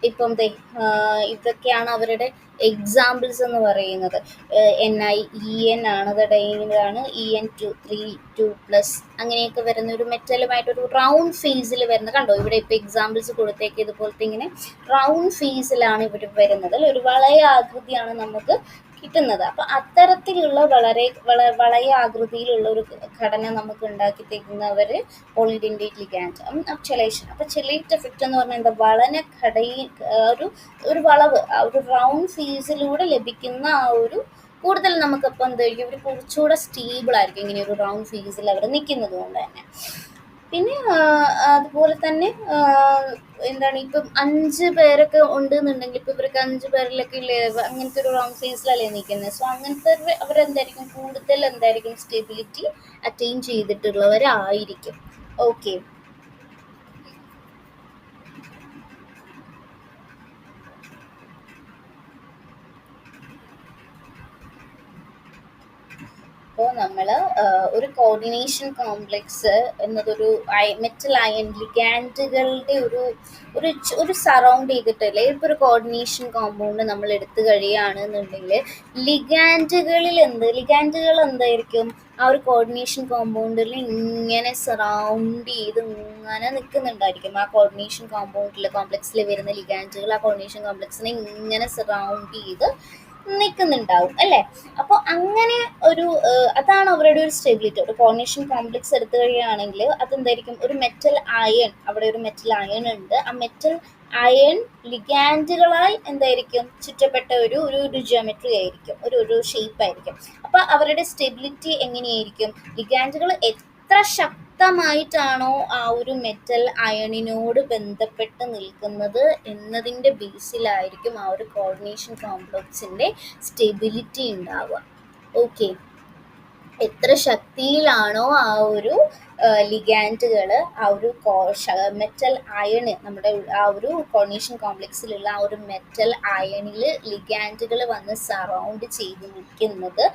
ഇപ്പം ഇതൊക്കെയാണ് അവരുടെ എക്സാമ്പിൾസ് എന്ന് പറയുന്നത്. NiEN ആണ്, EN2 അങ്ങനെയൊക്കെ വരുന്ന ഒരു മെറ്റലുമായിട്ടൊരു റൗണ്ട് ഫേസിൽ വരുന്ന, കണ്ടോ ഇവിടെ ഇപ്പോൾ എക്സാമ്പിൾസ് കൊടുത്തേക്ക് ഇതുപോലത്തെ ഇങ്ങനെ റൗണ്ട് ഫേസിലാണ് ഇവർ വരുന്നത്. ഒരു വളയ ആകൃതിയാണ് നമുക്ക് കിട്ടുന്നത്. അപ്പം അത്തരത്തിലുള്ള വളയ ആകൃതിയിലുള്ള ഒരു ഘടന നമുക്ക് ഉണ്ടാക്കി തരുന്നവർ പോളിഡെൻഡേറ്റ് ലിഗാൻഡ്, ചെലേഷൻ. അപ്പം ചെലേറ്റ് എഫക്റ്റ് എന്ന് പറഞ്ഞാൽ എന്താ, ഒരു വളവ്, ഒരു റൗണ്ട് ഫേസിലൂടെ ലഭിക്കുന്ന ആ ഒരു കൂടുതൽ നമുക്കിപ്പോൾ എന്തായിരിക്കും, ഇവർ കുറച്ചുകൂടെ സ്റ്റേബിൾ ആയിരിക്കും ഇങ്ങനെ ഒരു റൗണ്ട് ഫേസിൽ അവർ നിൽക്കുന്നത് കൊണ്ട് തന്നെ. പിന്നെ അതുപോലെ തന്നെ എന്താണ്, ഇപ്പം 5 പേരൊക്കെ ഉണ്ടെന്നുണ്ടെങ്കിൽ ഇപ്പം ഇവർക്ക് 5 പേരിലൊക്കെ ഇല്ലേ അങ്ങനത്തെ ഒരു റൗണ്ട് ഫേസിലല്ലേ നിൽക്കുന്നത്. സോ അങ്ങനത്തെ അവരെന്തായിരിക്കും, കൂടുതൽ എന്തായിരിക്കും, സ്റ്റെബിലിറ്റി അറ്റൈൻ ചെയ്തിട്ടുള്ളവരായിരിക്കും. ഓക്കെ, അപ്പോൾ നമ്മൾ ഒരു കോർഡിനേഷൻ കോംപ്ലക്സ് എന്നതൊരു മെറ്റൽ അയൺ ലിഗാൻഡുകളുടെ ഒരു സറൗണ്ട് ചെയ്തിട്ടല്ലേ ഇപ്പോൾ ഒരു കോർഡിനേഷൻ കോമ്പൗണ്ട് നമ്മൾ എടുത്തു കഴിയുകയാണെന്നുണ്ടെങ്കിൽ ലിഗാൻഡുകൾ എന്തായിരിക്കും ആ ഒരു കോർഡിനേഷൻ കോമ്പൗണ്ടിൽ ഇങ്ങനെ സറൗണ്ട് ചെയ്ത് ഇങ്ങനെ നിൽക്കുന്നുണ്ടായിരിക്കും. ആ കോർഡിനേഷൻ കോംപ്ലക്സിൽ വരുന്ന ലിഗാൻഡുകൾ ആ കോർഡിനേഷൻ കോംപ്ലക്സിനെ ഇങ്ങനെ സറൗണ്ട് ചെയ്ത് നിൽക്കുന്നുണ്ടാവും അല്ലേ. അപ്പോൾ അങ്ങനെ ഒരു അതാണ് അവരുടെ ഒരു സ്റ്റെബിലിറ്റി. ഒരു കോർഡിനേഷൻ കോംപ്ലക്സ് എടുത്തു കഴിയുകയാണെങ്കിൽ അതെന്തായിരിക്കും, ഒരു മെറ്റൽ അയൺ, അവിടെ ഒരു മെറ്റൽ അയൺ ഉണ്ട്. ആ മെറ്റൽ അയൺ ലിഗാൻഡുകളാൽ എന്തായിരിക്കും ചുറ്റപ്പെട്ട ഒരു ജിയോമെട്രി ആയിരിക്കും, ഒരു ഷേപ്പ് ആയിരിക്കും. അപ്പോൾ അവരുടെ സ്റ്റെബിലിറ്റി എങ്ങനെയായിരിക്കും, ലിഗാൻഡുകൾ എത്ര ശക്തമായിട്ടാണോ ആ ഒരു മെറ്റൽ അയണിനോട് ബന്ധപ്പെട്ട് നിൽക്കുന്നത് എന്നതിൻ്റെ ബേസിലായിരിക്കും ആ ഒരു കോർഡിനേഷൻ കോംപ്ലക്സിൻ്റെ സ്റ്റെബിലിറ്റി ഉണ്ടാവുക. ഓക്കെ, എത്ര ശക്തിയിലാണോ ആ ഒരു ലിഗാൻഡുകൾ ആ ഒരു മെറ്റൽ അയണ്, നമ്മുടെ ആ ഒരു കോർഡിനേഷൻ കോംപ്ലക്സിലുള്ള ആ ഒരു മെറ്റൽ അയണിൽ ലിഗാൻഡുകൾ വന്ന് സറൗണ്ട് ചെയ്ത് നിൽക്കുന്നത്,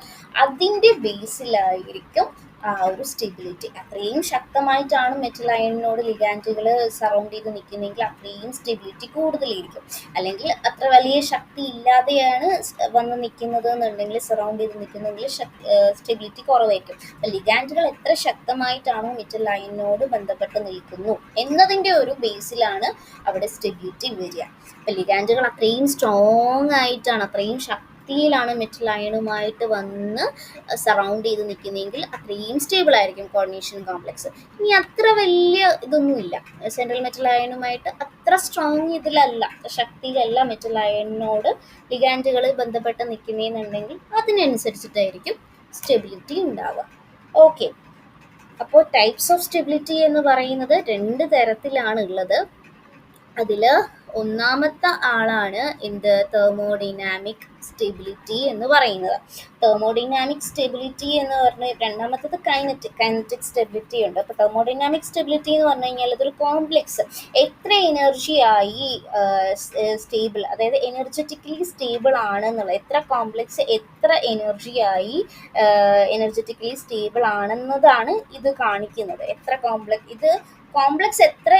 അതിൻ്റെ ബേസിലായിരിക്കും ആ ഒരു സ്റ്റെബിലിറ്റി. അത്രയും ശക്തമായിട്ടാണ് മെറ്റൽ അയണിനോട് ലിഗാൻഡുകൾ സറൗണ്ട് ചെയ്ത് നിൽക്കുന്നതെങ്കിൽ അത്രയും സ്റ്റെബിലിറ്റി കൂടുതലായിരിക്കും. അല്ലെങ്കിൽ അത്ര വലിയ ശക്തി ഇല്ലാതെയാണ് വന്ന് നിൽക്കുന്നത് എന്നുണ്ടെങ്കിൽ, സറൗണ്ട് ചെയ്ത് നിൽക്കുന്നെങ്കിൽ സ്റ്റെബിലിറ്റി കുറവായിരിക്കും. അപ്പം ലിഗാൻഡുകൾ എത്ര ശക്തമായിട്ടാണോ മെറ്റൽ അയണിനോട് ബന്ധപ്പെട്ട് നിൽക്കുന്നു എന്നതിൻ്റെ ഒരു ബേസിലാണ് അവിടെ സ്റ്റെബിലിറ്റി വരിക. അപ്പം ലിഗാൻഡുകൾ അത്രയും സ്ട്രോങ് ആയിട്ടാണ്, അത്രയും ശക്തിയിലാണ് മെറ്റൽ അയണുമായിട്ട് വന്ന് സറൗണ്ട് ചെയ്ത് നിൽക്കുന്നതെങ്കിൽ അത്രയും സ്റ്റേബിൾ ആയിരിക്കും കോർഡിനേഷൻ കോംപ്ലക്സ്. ഇനി അത്ര വലിയ ഇതൊന്നുമില്ല, സെൻട്രൽ മെറ്റൽ അയണുമായിട്ട് അത്ര സ്ട്രോങ് ഇതിലല്ല, ശക്തിയിലല്ല മെറ്റൽ അയണിനോട് ലിഗാൻഡുകൾ ബന്ധപ്പെട്ട് നിൽക്കുന്നതെന്നുണ്ടെങ്കിൽ അതിനനുസരിച്ചിട്ടായിരിക്കും സ്റ്റെബിലിറ്റി ഉണ്ടാവുക. ഓക്കെ, അപ്പോൾ ടൈപ്സ് ഓഫ് സ്റ്റെബിലിറ്റി എന്ന് പറയുന്നത് 2 തരത്തിലാണ് ഉള്ളത്. അതിൽ ഒന്നാമത്തെ ആളാണ് തെർമോഡൈനാമിക് സ്റ്റെബിലിറ്റി എന്ന് പറയുന്നത്. തെർമോഡൈനാമിക് സ്റ്റെബിലിറ്റി എന്ന് പറഞ്ഞ് രണ്ടാമത്തത് കൈനറ്റിക് സ്റ്റെബിലിറ്റി ഉണ്ട്. അപ്പോൾ തെർമോഡൈനാമിക് സ്റ്റെബിലിറ്റി എന്ന് പറഞ്ഞു കഴിഞ്ഞാൽ ഇതൊരു കോംപ്ലക്സ് എത്ര എനർജിയായി സ്റ്റേബിൾ, അതായത് എനർജറ്റിക്കലി സ്റ്റേബിൾ ആണെന്നുള്ളത്, എത്ര കോംപ്ലക്സ് എത്ര എനർജറ്റിക്കലി സ്റ്റേബിൾ ആണെന്നതാണ് ഇത് കാണിക്കുന്നത്. ഇത് കോംപ്ലക്സ് എത്ര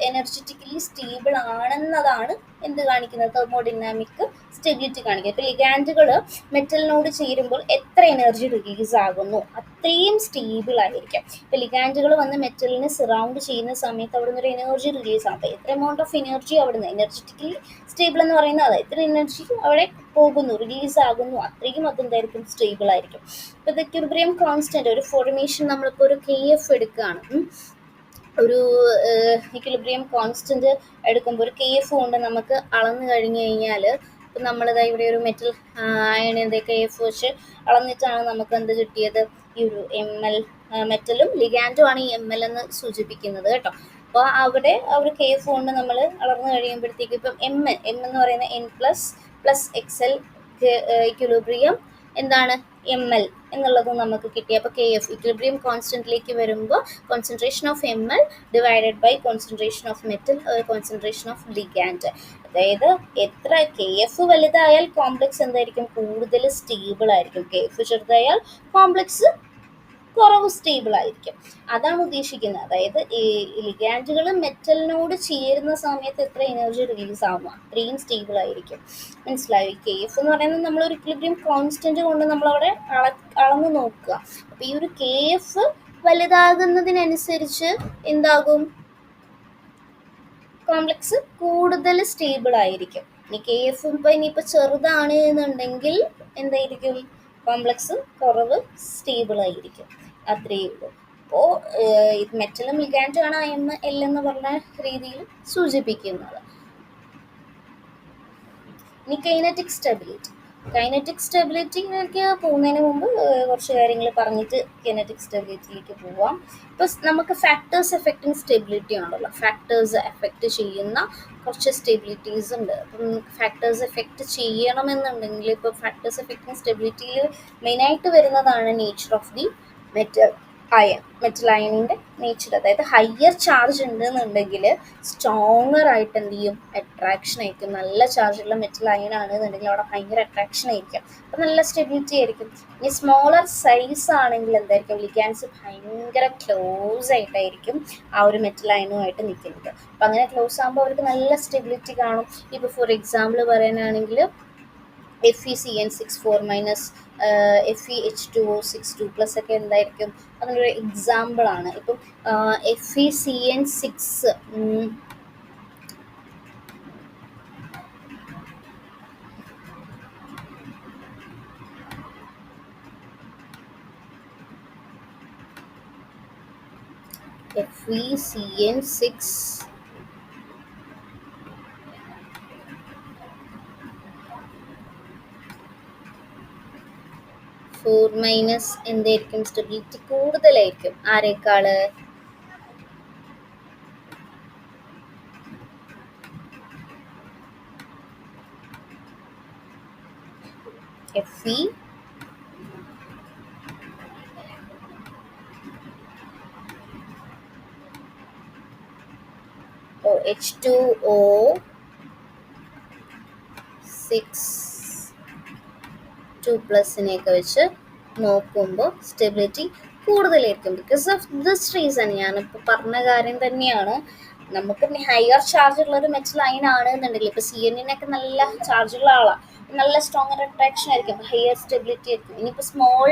എനർജറ്റിക്കലി സ്റ്റേബിൾ ആണെന്നതാണ് എന്ത് കാണിക്കുന്നത്, തെർമോഡൈനാമിക് സ്റ്റെബിലിറ്റി കാണിക്കുക. ഇപ്പോൾ ലിഗാൻഡുകൾ മെറ്റലിനോട് ചേരുമ്പോൾ എത്ര എനർജി റിലീസ് ആകുന്നു അത്രയും സ്റ്റേബിൾ ആയിരിക്കും. ഇപ്പോൾ ലിഗാൻഡുകൾ വന്ന് മെറ്റലിനെ സറൗണ്ട് ചെയ്യുന്ന സമയത്ത് അവിടെ നിന്ന് ഒരു എനർജി റിലീസ് ആകും. അപ്പോൾ എത്ര എമൗണ്ട് ഓഫ് എനർജി അവിടെ നിന്ന്, എനർജറ്റിക്കലി സ്റ്റേബിൾ എന്ന് പറയുന്നത് അത് എത്ര എനർജി അവിടെ പോകുന്നു, റിലീസ് ആകുന്നു, അത്രയും അതെന്തായിരിക്കും സ്റ്റേബിൾ ആയിരിക്കും. ഇപ്പോൾ ഇത് ഇക്വിലിബ്രിയം കോൺസ്റ്റന്റ്, ഒരു ഫോർമേഷൻ നമ്മളിപ്പോൾ ഒരു KF എടുക്കുകയാണ്, ഒരു ഇക്വിലിബ്രിയം കോൺസ്റ്റന്റ് എടുക്കുമ്പോൾ ഒരു KF കൊണ്ട് നമുക്ക് അളന്നു കഴിഞ്ഞു കഴിഞ്ഞാൽ, ഇപ്പം നമ്മളിതാ ഇവിടെ ഒരു മെറ്റൽ അയണിൻ്റെ KF വെച്ച് അളന്നിട്ടാണ് നമുക്ക് എന്ത് കിട്ടിയത്, ഈ ഒരു ML, മെറ്റലും ലിഗാൻഡുമാണ് ഈ ML എന്ന് സൂചിപ്പിക്കുന്നത് കേട്ടോ. അപ്പോൾ അവിടെ ആ ഒരു KF കൊണ്ട് നമ്മൾ അളന്നു കഴിയുമ്പോഴത്തേക്ക് ഇപ്പം M എന്ന് പറയുന്ന N+XL ഇക്വിലിബ്രിയം എന്താണ് ML എന്നുള്ളത് നമുക്ക് കിട്ടി. അപ്പോൾ KF ഇക്വിലിബ്രിയം കോൺസ്റ്റന്റിലേക്ക് വരുമ്പോൾ concentration of ML divided by concentration of metal, concentration of ligand. അതായത് എത്ര KF വലുതായാൽ കോംപ്ലക്സ് എന്തായിരിക്കും, കൂടുതൽ സ്റ്റേബിൾ ആയിരിക്കും. KF ചെറുതായാൽ കോംപ്ലക്സ് കുറവ് സ്റ്റേബിൾ ആയിരിക്കും. അതാണ് ഉദ്ദേശിക്കുന്നത്. അതായത് ഈ ലിഗാൻഡുകൾ മെറ്റലിനോട് ചേരുന്ന സമയത്ത് എത്ര എനർജി റിലീസ് ആവുമോ അത്രയും സ്റ്റേബിൾ ആയിരിക്കും. മനസ്സിലായി? KF എന്ന് പറയുന്നത് നമ്മളൊരു ഇക്വിലിബ്രിയം കോൺസ്റ്റന്റ് കൊണ്ട് നമ്മളവിടെ അളന്ന് നോക്കുക. അപ്പോൾ ഈ ഒരു KF വലുതാകുന്നതിനനുസരിച്ച് എന്താകും, കോംപ്ലക്സ് കൂടുതൽ സ്റ്റേബിൾ ആയിരിക്കും. ഇനി KF ഇനിയിപ്പോൾ ചെറുതാണ് എന്നുണ്ടെങ്കിൽ എന്തായിരിക്കും, കോംപ്ലക്സ് കുറവ് സ്റ്റേബിൾ ആയിരിക്കും. അത്രയേ ഉള്ളൂ. അപ്പോൾ ഇത് മെറ്റലും ലിഗാൻഡുമാണ് ML എന്ന് പറഞ്ഞ രീതിയിൽ സൂചിപ്പിക്കുന്നത്. ഇനി കൈനറ്റിക് സ്റ്റെബിലിറ്റിയിലേക്ക് പോകുന്നതിന് മുമ്പ് കുറച്ച് കാര്യങ്ങൾ പറഞ്ഞിട്ട് കൈനറ്റിക് സ്റ്റെബിലിറ്റിയിലേക്ക് പോവാം. ഇപ്പോൾ നമുക്ക് ഫാക്ടേഴ്സ് എഫക്റ്റിംഗ് സ്റ്റെബിലിറ്റി ഉണ്ടല്ലോ, ഫാക്ടേഴ്സ് എഫക്റ്റ് ചെയ്യുന്ന കുറച്ച് സ്റ്റെബിലിറ്റീസ് ഉണ്ട്. അപ്പം ഫാക്ടേഴ്സ് എഫക്റ്റ് ചെയ്യണമെന്നുണ്ടെങ്കിൽ ഇപ്പോൾ ഫാക്ടേഴ്സ് എഫക്റ്റിംഗ് സ്റ്റെബിലിറ്റിയിൽ മെയിനായിട്ട് വരുന്നതാണ് nature of the metal. Ion, metal അയണിൻ്റെ നേച്ചർ, അതായത് ഹയർ ചാർജ് ഉണ്ടെന്നുണ്ടെങ്കിൽ സ്ട്രോങ്ങർ ആയിട്ട് എന്ത് ചെയ്യും, അട്രാക്ഷൻ ആയിരിക്കും. നല്ല ചാർജുള്ള മെറ്റൽ അയൺ ആണെന്നുണ്ടെങ്കിൽ അവിടെ ഭയങ്കര അട്രാക്ഷൻ ആയിരിക്കും, അപ്പം നല്ല സ്റ്റെബിലിറ്റി ആയിരിക്കും. ഇനി സ്മോളർ സൈസ് ആണെങ്കിൽ എന്തായിരിക്കും, ലിഗാൻസ് ഭയങ്കര ക്ലോസ് ആയിട്ടായിരിക്കും ആ ഒരു മെറ്റൽ അയണുമായിട്ട് നിൽക്കുന്നത്. അപ്പം അങ്ങനെ ക്ലോസ് ആകുമ്പോൾ അവർക്ക് നല്ല സ്റ്റെബിലിറ്റി കാണും. ഇപ്പോൾ ഫോർ എക്സാമ്പിൾ പറയാനാണെങ്കിൽ Fe(CN)6 4- Fe(H2O)6 2+ ഒക്കെ എന്തായിരിക്കും, അതിനൊരു എക്സാമ്പിളാണ്. ഇപ്പം Fe(CN)6 Fe(CN)6 4- എന്തായിരിക്കും, സ്റ്റെബിലിറ്റി കൂടുതലായിരിക്കും ആരേക്കാള്, Fe H2O6 2+നെയൊക്കെ വെച്ച് നോക്കുമ്പോൾ സ്റ്റെബിലിറ്റി കൂടുതലായിരിക്കും. ബിക്കോസ് ഓഫ് ദിസ് റീസൺ, ഞാനിപ്പോൾ പറഞ്ഞ കാര്യം തന്നെയാണ്. നമുക്ക് ഹയർ ചാർജ് ഉള്ള ഒരു മെറ്റൽ അയൺ ആണ് എന്നുണ്ടെങ്കിൽ, ഇപ്പോൾ CN ഒക്കെ നല്ല ചാർജുള്ള ആളാണ്, നല്ല സ്ട്രോങ്ങർ അട്രാക്ഷൻ ആയിരിക്കും, ഹയർ സ്റ്റെബിലിറ്റി ആയിരിക്കും. ഇനിയിപ്പോൾ സ്മോൾ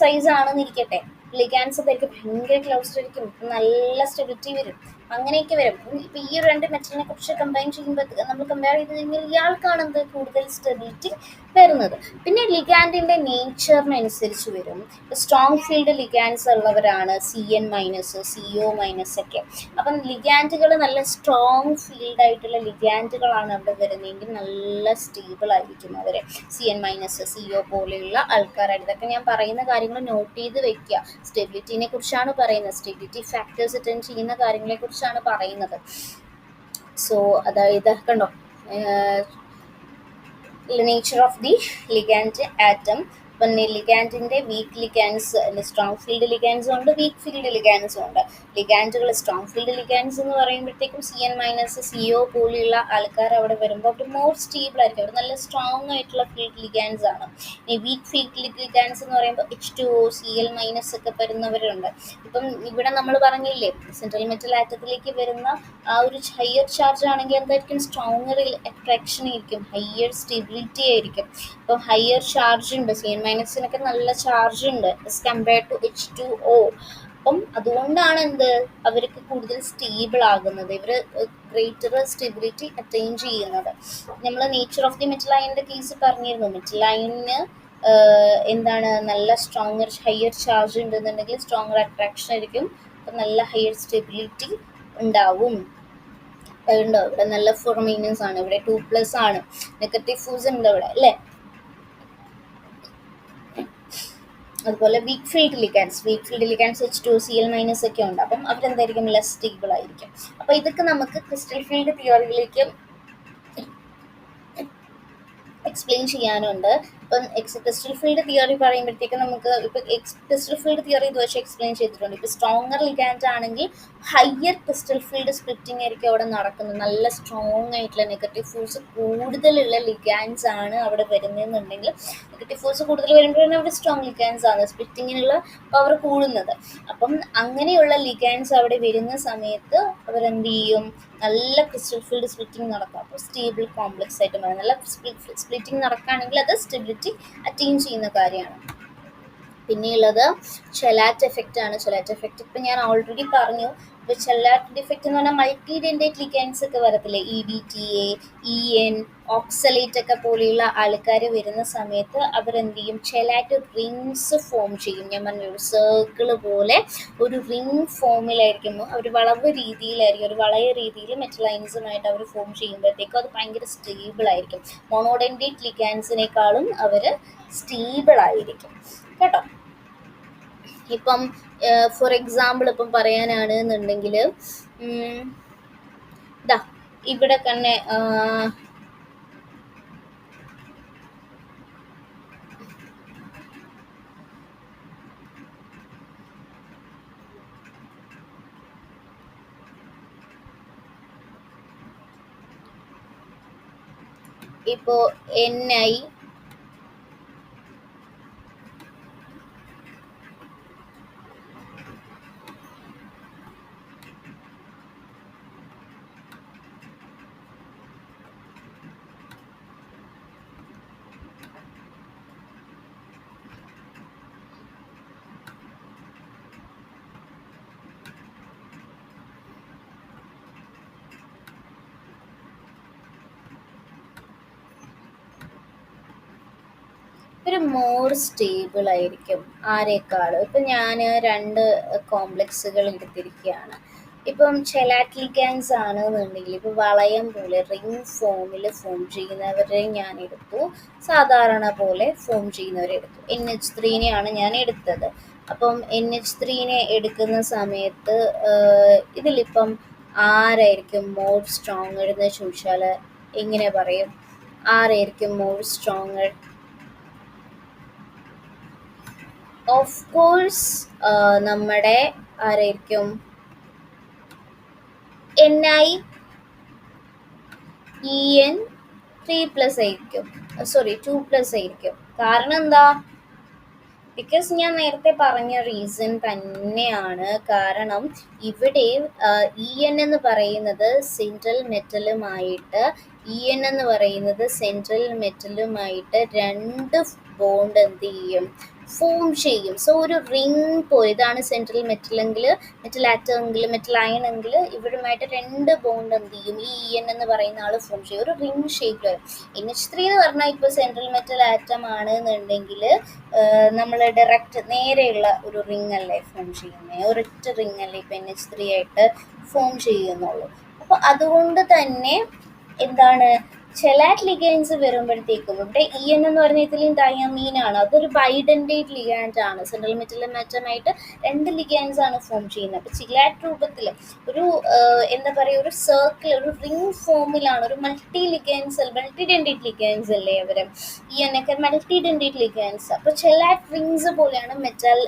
സൈസ് ആണെന്നിരിക്കട്ടെ, ലിഗാൻസ് ആയിരിക്കും ഭയങ്കര ക്ലോസ്ഡ് ആയിരിക്കും, നല്ല സ്റ്റെബിലിറ്റി വരും, അങ്ങനെയൊക്കെ വരും. ഇപ്പം ഈ രണ്ട് മെറ്റലിനെ കുറിച്ച് കമ്പയർ ചെയ്യുമ്പോൾ, നമ്മൾ കമ്പയർ ചെയ്ത് കഴിഞ്ഞാൽ ഇയാൾക്കാണ് എന്ത് കൂടുതൽ സ്റ്റെബിലിറ്റി വരുന്നത്. പിന്നെ ലിഗാൻഡിൻ്റെ നേച്ചറിനനുസരിച്ച് വരും. സ്ട്രോങ് ഫീൽഡ് ലിഗാൻസ് ഉള്ളവരാണ് CN-, CO- ഒക്കെ. അപ്പം ലിഗാൻഡുകൾ നല്ല സ്ട്രോങ് ഫീൽഡ് ആയിട്ടുള്ള ലിഗാൻഡുകളാണ് അവിടെ വരുന്നതെങ്കിൽ നല്ല സ്റ്റേബിൾ ആയിരിക്കും അവർ. CN-, CO പോലെയുള്ള ആൾക്കാരായിട്ട്. ഇതൊക്കെ ഞാൻ പറയുന്ന കാര്യങ്ങൾ നോട്ട് ചെയ്ത് വെക്കുക. സ്റ്റെബിലിറ്റിനെ കുറിച്ചാണ് പറയുന്നത്, സ്റ്റെബിലിറ്റി ഫാക്ടേഴ്സ് അറ്റൻഡ് ചെയ്യുന്ന കാര്യങ്ങളെ കുറിച്ചാണ് പറയുന്നത്. സോ അതായത് കണ്ടോ, nature of the ligand atom. ഇപ്പം ലിഗാൻഡിൻ്റെ വീക്ക് ലിഗാൻസ്, സ്ട്രോങ് ഫീൽഡ് ലിഗാൻസും ഉണ്ട്, വീക്ക് ഫീൽഡ് ലിഗാൻസും ഉണ്ട്. ലിഗാൻഡുകൾ സ്ട്രോങ് ഫീൽഡ് ലിഗാൻസ് എന്ന് പറയുമ്പോഴത്തേക്കും CN-, CO പോലെയുള്ള ആൾക്കാർ അവിടെ വരുമ്പോൾ അവർ മോർ സ്റ്റേബിൾ ആയിരിക്കും, അവർ നല്ല സ്ട്രോങ് ആയിട്ടുള്ള ഫീൽഡ് ലിഗാൻസ് ആണ്. ഇനി വീക്ക് ഫീൽഡ് ലിഗാൻസ് എന്ന് പറയുമ്പോൾ H2O, Cl- ഒക്കെ വരുന്നവരുണ്ട്. ഇപ്പം ഇവിടെ നമ്മൾ പറഞ്ഞില്ലേ, സെൻട്രൽ മെറ്റൽ ആറ്റത്തിലേക്ക് വരുന്ന ആ ഒരു ഹയർ ചാർജ് ആണെങ്കിൽ എന്തായിരിക്കും, സ്ട്രോങ്ങർ അട്രാക്ഷൻ ആയിരിക്കും, ഹയർ സ്റ്റെബിലിറ്റി ആയിരിക്കും. ഇപ്പം ഹയർ ചാർജ് ഉണ്ട്, CN-നൊക്കെ നല്ല ചാർജ് ഉണ്ട് കമ്പയർഡ് ടു H2O. അപ്പം അതുകൊണ്ടാണ് എന്ത്, അവർക്ക് കൂടുതൽ സ്റ്റേബിൾ ആകുന്നത്, ഇവർ ഗ്രേറ്റർ സ്റ്റെബിലിറ്റി അറ്റൈൻ ചെയ്യുന്നത്. നമ്മൾ നേച്ചർ ഓഫ് ദി മെറ്റൽ അയണിൻ്റെ കേസ് പറഞ്ഞിരുന്നു. മെറ്റൽ അയണിന് എന്താണ്, നല്ല സ്ട്രോങ്ങർ ഹയർ ചാർജ് ഉണ്ടെന്നുണ്ടെങ്കിൽ സ്ട്രോങ്ങർ അട്രാക്ഷൻ ആയിരിക്കും, അപ്പം നല്ല ഹയർ സ്റ്റെബിലിറ്റി ഉണ്ടാവും. ഉണ്ടോ, ഇവിടെ നല്ല ഫോർമീനസ് ആണ്, ഇവിടെ 2+ ആണ്, നെഗറ്റീവ് ഫോഴ്സ് ഉണ്ട് ഇവിടെ അല്ലേ. അതുപോലെ week field ligands H2O, Cl- ഒക്കെ ഉണ്ട്. അപ്പം അവരെന്തായിരിക്കും, ലെസ് സ്റ്റേബിൾ ആയിരിക്കും. അപ്പോൾ ഇതൊക്കെ നമുക്ക് ക്രിസ്റ്റൽ ഫീൽഡ് തിയറിയിലേക്ക് എക്സ്പ്ലെയിൻ ചെയ്യാനുണ്ട്. ഇപ്പം ക്രിസ്റ്റൽ ഫീൽഡ് തിയറി പറയുമ്പോഴത്തേക്ക് നമുക്ക് ഇപ്പോൾ ക്രിസ്റ്റൽ ഫീൽഡ് തിയറി ഇത് വെച്ച് എക്സ്പ്ലെയിൻ ചെയ്തിട്ടുണ്ട്. ഇപ്പോൾ സ്ട്രോങ്ങർ ലിഗാൻഡ് ആണെങ്കിൽ ഹയർ ക്രിസ്റ്റൽ ഫീൽഡ് സ്പ്ലിറ്റിംഗ് ആയിരിക്കും അവിടെ നടക്കുന്നത്, നല്ല സ്ട്രോങ് ആയിട്ടുള്ള നെഗറ്റീവ് ഫോഴ്സ് കൂടുതലുള്ള ലിഗാൻസ് ആണ് അവിടെ വരുന്നതെന്നുണ്ടെങ്കിൽ, നെഗറ്റീവ് ഫോഴ്സ് കൂടുതൽ വരുമ്പോഴാണ് അവിടെ സ്ട്രോങ് ലിഗാൻസ് ആണ് സ്പ്ലിറ്റിങ്ങിനുള്ള പവർ കൂടുന്നത്. അപ്പം അങ്ങനെയുള്ള ലിഗാൻസ് അവിടെ വരുന്ന സമയത്ത് അവരെന്ത് ചെയ്യും, നല്ല ക്രിസ്റ്റൽ ഫീൽഡ് സ്പ്ലിറ്റിംഗ് നടക്കും. അപ്പോൾ സ്റ്റേബിൾ കോംപ്ലക്സ് ആയിട്ട് മാറും. നല്ല സ്പ്ലിറ്റിംഗ് നടക്കുകയാണെങ്കിൽ അത് സ്റ്റെബിലിറ്റി അറ്റൈൻ ചെയ്യുന്ന കാര്യമാണ്. പിന്നെയുള്ളത് ചെലാറ്റ് എഫക്റ്റ് ആണ്. ചെലാറ്റ് എഫക്റ്റ് ഇപ്പം ഞാൻ ഓൾറെഡി പറഞ്ഞു. ഇപ്പോൾ ചെലാറ്റ് എഫക്റ്റ് എന്ന് പറഞ്ഞാൽ മൾട്ടി ഡെൻഡേറ്റ് ലിഗാൻസ് ഒക്കെ വരത്തില്ലേ, EDTA, EN, ഓക്സലേറ്റ് ഒക്കെ പോലെയുള്ള ആൾക്കാർ വരുന്ന സമയത്ത് അവരെന്ത് ചെയ്യും, ചെലാറ്റ് റിങ്സ് ഫോം ചെയ്യും. ഞാൻ പറഞ്ഞു, ഒരു സർക്കിള് പോലെ ഒരു റിങ് ഫോമിലായിരിക്കും, ഒരു വളവ് രീതിയിലായിരിക്കും, ഒരു വളയ രീതിയിൽ മെറ്റൽ അയൻസുമായിട്ട് അവർ ഫോം ചെയ്യുമ്പോഴത്തേക്കും അത് ഭയങ്കര സ്റ്റേബിൾ ആയിരിക്കും. മോണോഡെൻഡേറ്റ് ലിഗാൻസിനേക്കാളും അവർ സ്റ്റേബിൾ ആയിരിക്കും കേട്ടോ. ഇപ്പം ഫോർ എക്സാമ്പിൾ ഇപ്പം പറയാനാണ് എന്നുണ്ടെങ്കിൽ, ഇതാ ഇവിടെ തന്നെ ഇപ്പോൾ NI ഒരു മോർ സ്റ്റേബിൾ ആയിരിക്കും ആരേക്കാളും. ഇപ്പം ഞാൻ രണ്ട് കോംപ്ലക്സുകൾ എടുത്തിരിക്കുകയാണ്. ഇപ്പം ചെലാറ്റ്ലിഗാൻസ് ആണെന്നുണ്ടെങ്കിൽ ഇപ്പോൾ വളയം പോലെ റിംഗ് ഫോമിൽ ഫോം ചെയ്യുന്നവരെ ഞാൻ എടുത്തു, സാധാരണ പോലെ ഫോം ചെയ്യുന്നവരെ എടുത്തു. NH3നെയാണ് ഞാൻ എടുത്തത്. അപ്പം NH3നെ എടുക്കുന്ന സമയത്ത് ഇതിലിപ്പം ആരായിരിക്കും മോർ സ്ട്രോങ്ങർ എന്ന് ചോദിച്ചാൽ എങ്ങനെ പറയും? ആരായിരിക്കും മോർ സ്ട്രോങ്ങർ? ഓഫ് കോഴ്സ് നമ്മുടെ ആരായിരിക്കും? NiEN3+ ആയിരിക്കും, സോറി 2+ ആയിരിക്കും. കാരണം എന്താ? ബിക്കോസ് ഞാൻ നേരത്തെ പറഞ്ഞ റീസൺ തന്നെയാണ്. കാരണം ഇവിടെ EN എന്ന് പറയുന്നത് സെൻട്രൽ മെറ്റലുമായിട്ട് രണ്ട് ബോണ്ട് എന്ത് ചെയ്യും? ഫോം ചെയ്യും. സോ ഒരു റിംഗ് പോലെ, ഇതാണ് സെൻട്രൽ മെറ്റൽ ആറ്റം എങ്കിൽ, മെറ്റൽ അയൺ എങ്കിൽ ഇവരുമായിട്ട് രണ്ട് ബോണ്ട് എന്ത് ചെയ്യും? ഈ EN എന്ന് പറയുന്ന ആൾ ഫോം ചെയ്യും, ഒരു റിംഗ് ഷേപ്പിൽ വരും. NH3 എന്ന് പറഞ്ഞാൽ ഇപ്പോൾ സെൻട്രൽ മെറ്റൽ ആറ്റം ആണ് എന്നുണ്ടെങ്കിൽ നമ്മൾ ഡയറക്റ്റ് നേരെയുള്ള ഒരു റിംഗ് അല്ലേ ഫോം ചെയ്യുന്നത്, ഒരൊറ്റ റിംഗ് അല്ലേ ഇപ്പം NH3 ആയിട്ട് ഫോം ചെയ്യുന്നുള്ളൂ. അപ്പോൾ അതുകൊണ്ട് തന്നെ എന്താണ്, ചെലാറ്റ് ലിഗാൻസ് വരുമ്പോഴത്തേക്കും ഇവിടെ EN എന്ന് പറഞ്ഞ ഇതിലും ഡയമീനാണ്, അതൊരു ബൈഡൻഡേറ്റ് ലിഗാൻഡ് ആണ്. സെൻട്രൽ മെറ്റലും ആറ്റമായിട്ട് രണ്ട് ലിഗാൻസ് ആണ് ഫോം ചെയ്യുന്നത്. അപ്പോൾ ചിലാറ്റ് രൂപത്തിൽ ഒരു എന്താ പറയുക, ഒരു സർക്കിൾ, ഒരു റിംഗ് ഫോമിലാണ്, ഒരു മൾട്ടി ഡെൻഡേറ്റ് ലിഗാൻസ് അല്ലേ അവർ. EN ഒക്കെ മൾട്ടി ഡെൻഡേറ്റ് ലിഗാൻസ്. അപ്പോൾ ചെലാറ്റ് റിംഗ്സ് പോലെയാണ് മെറ്റൽ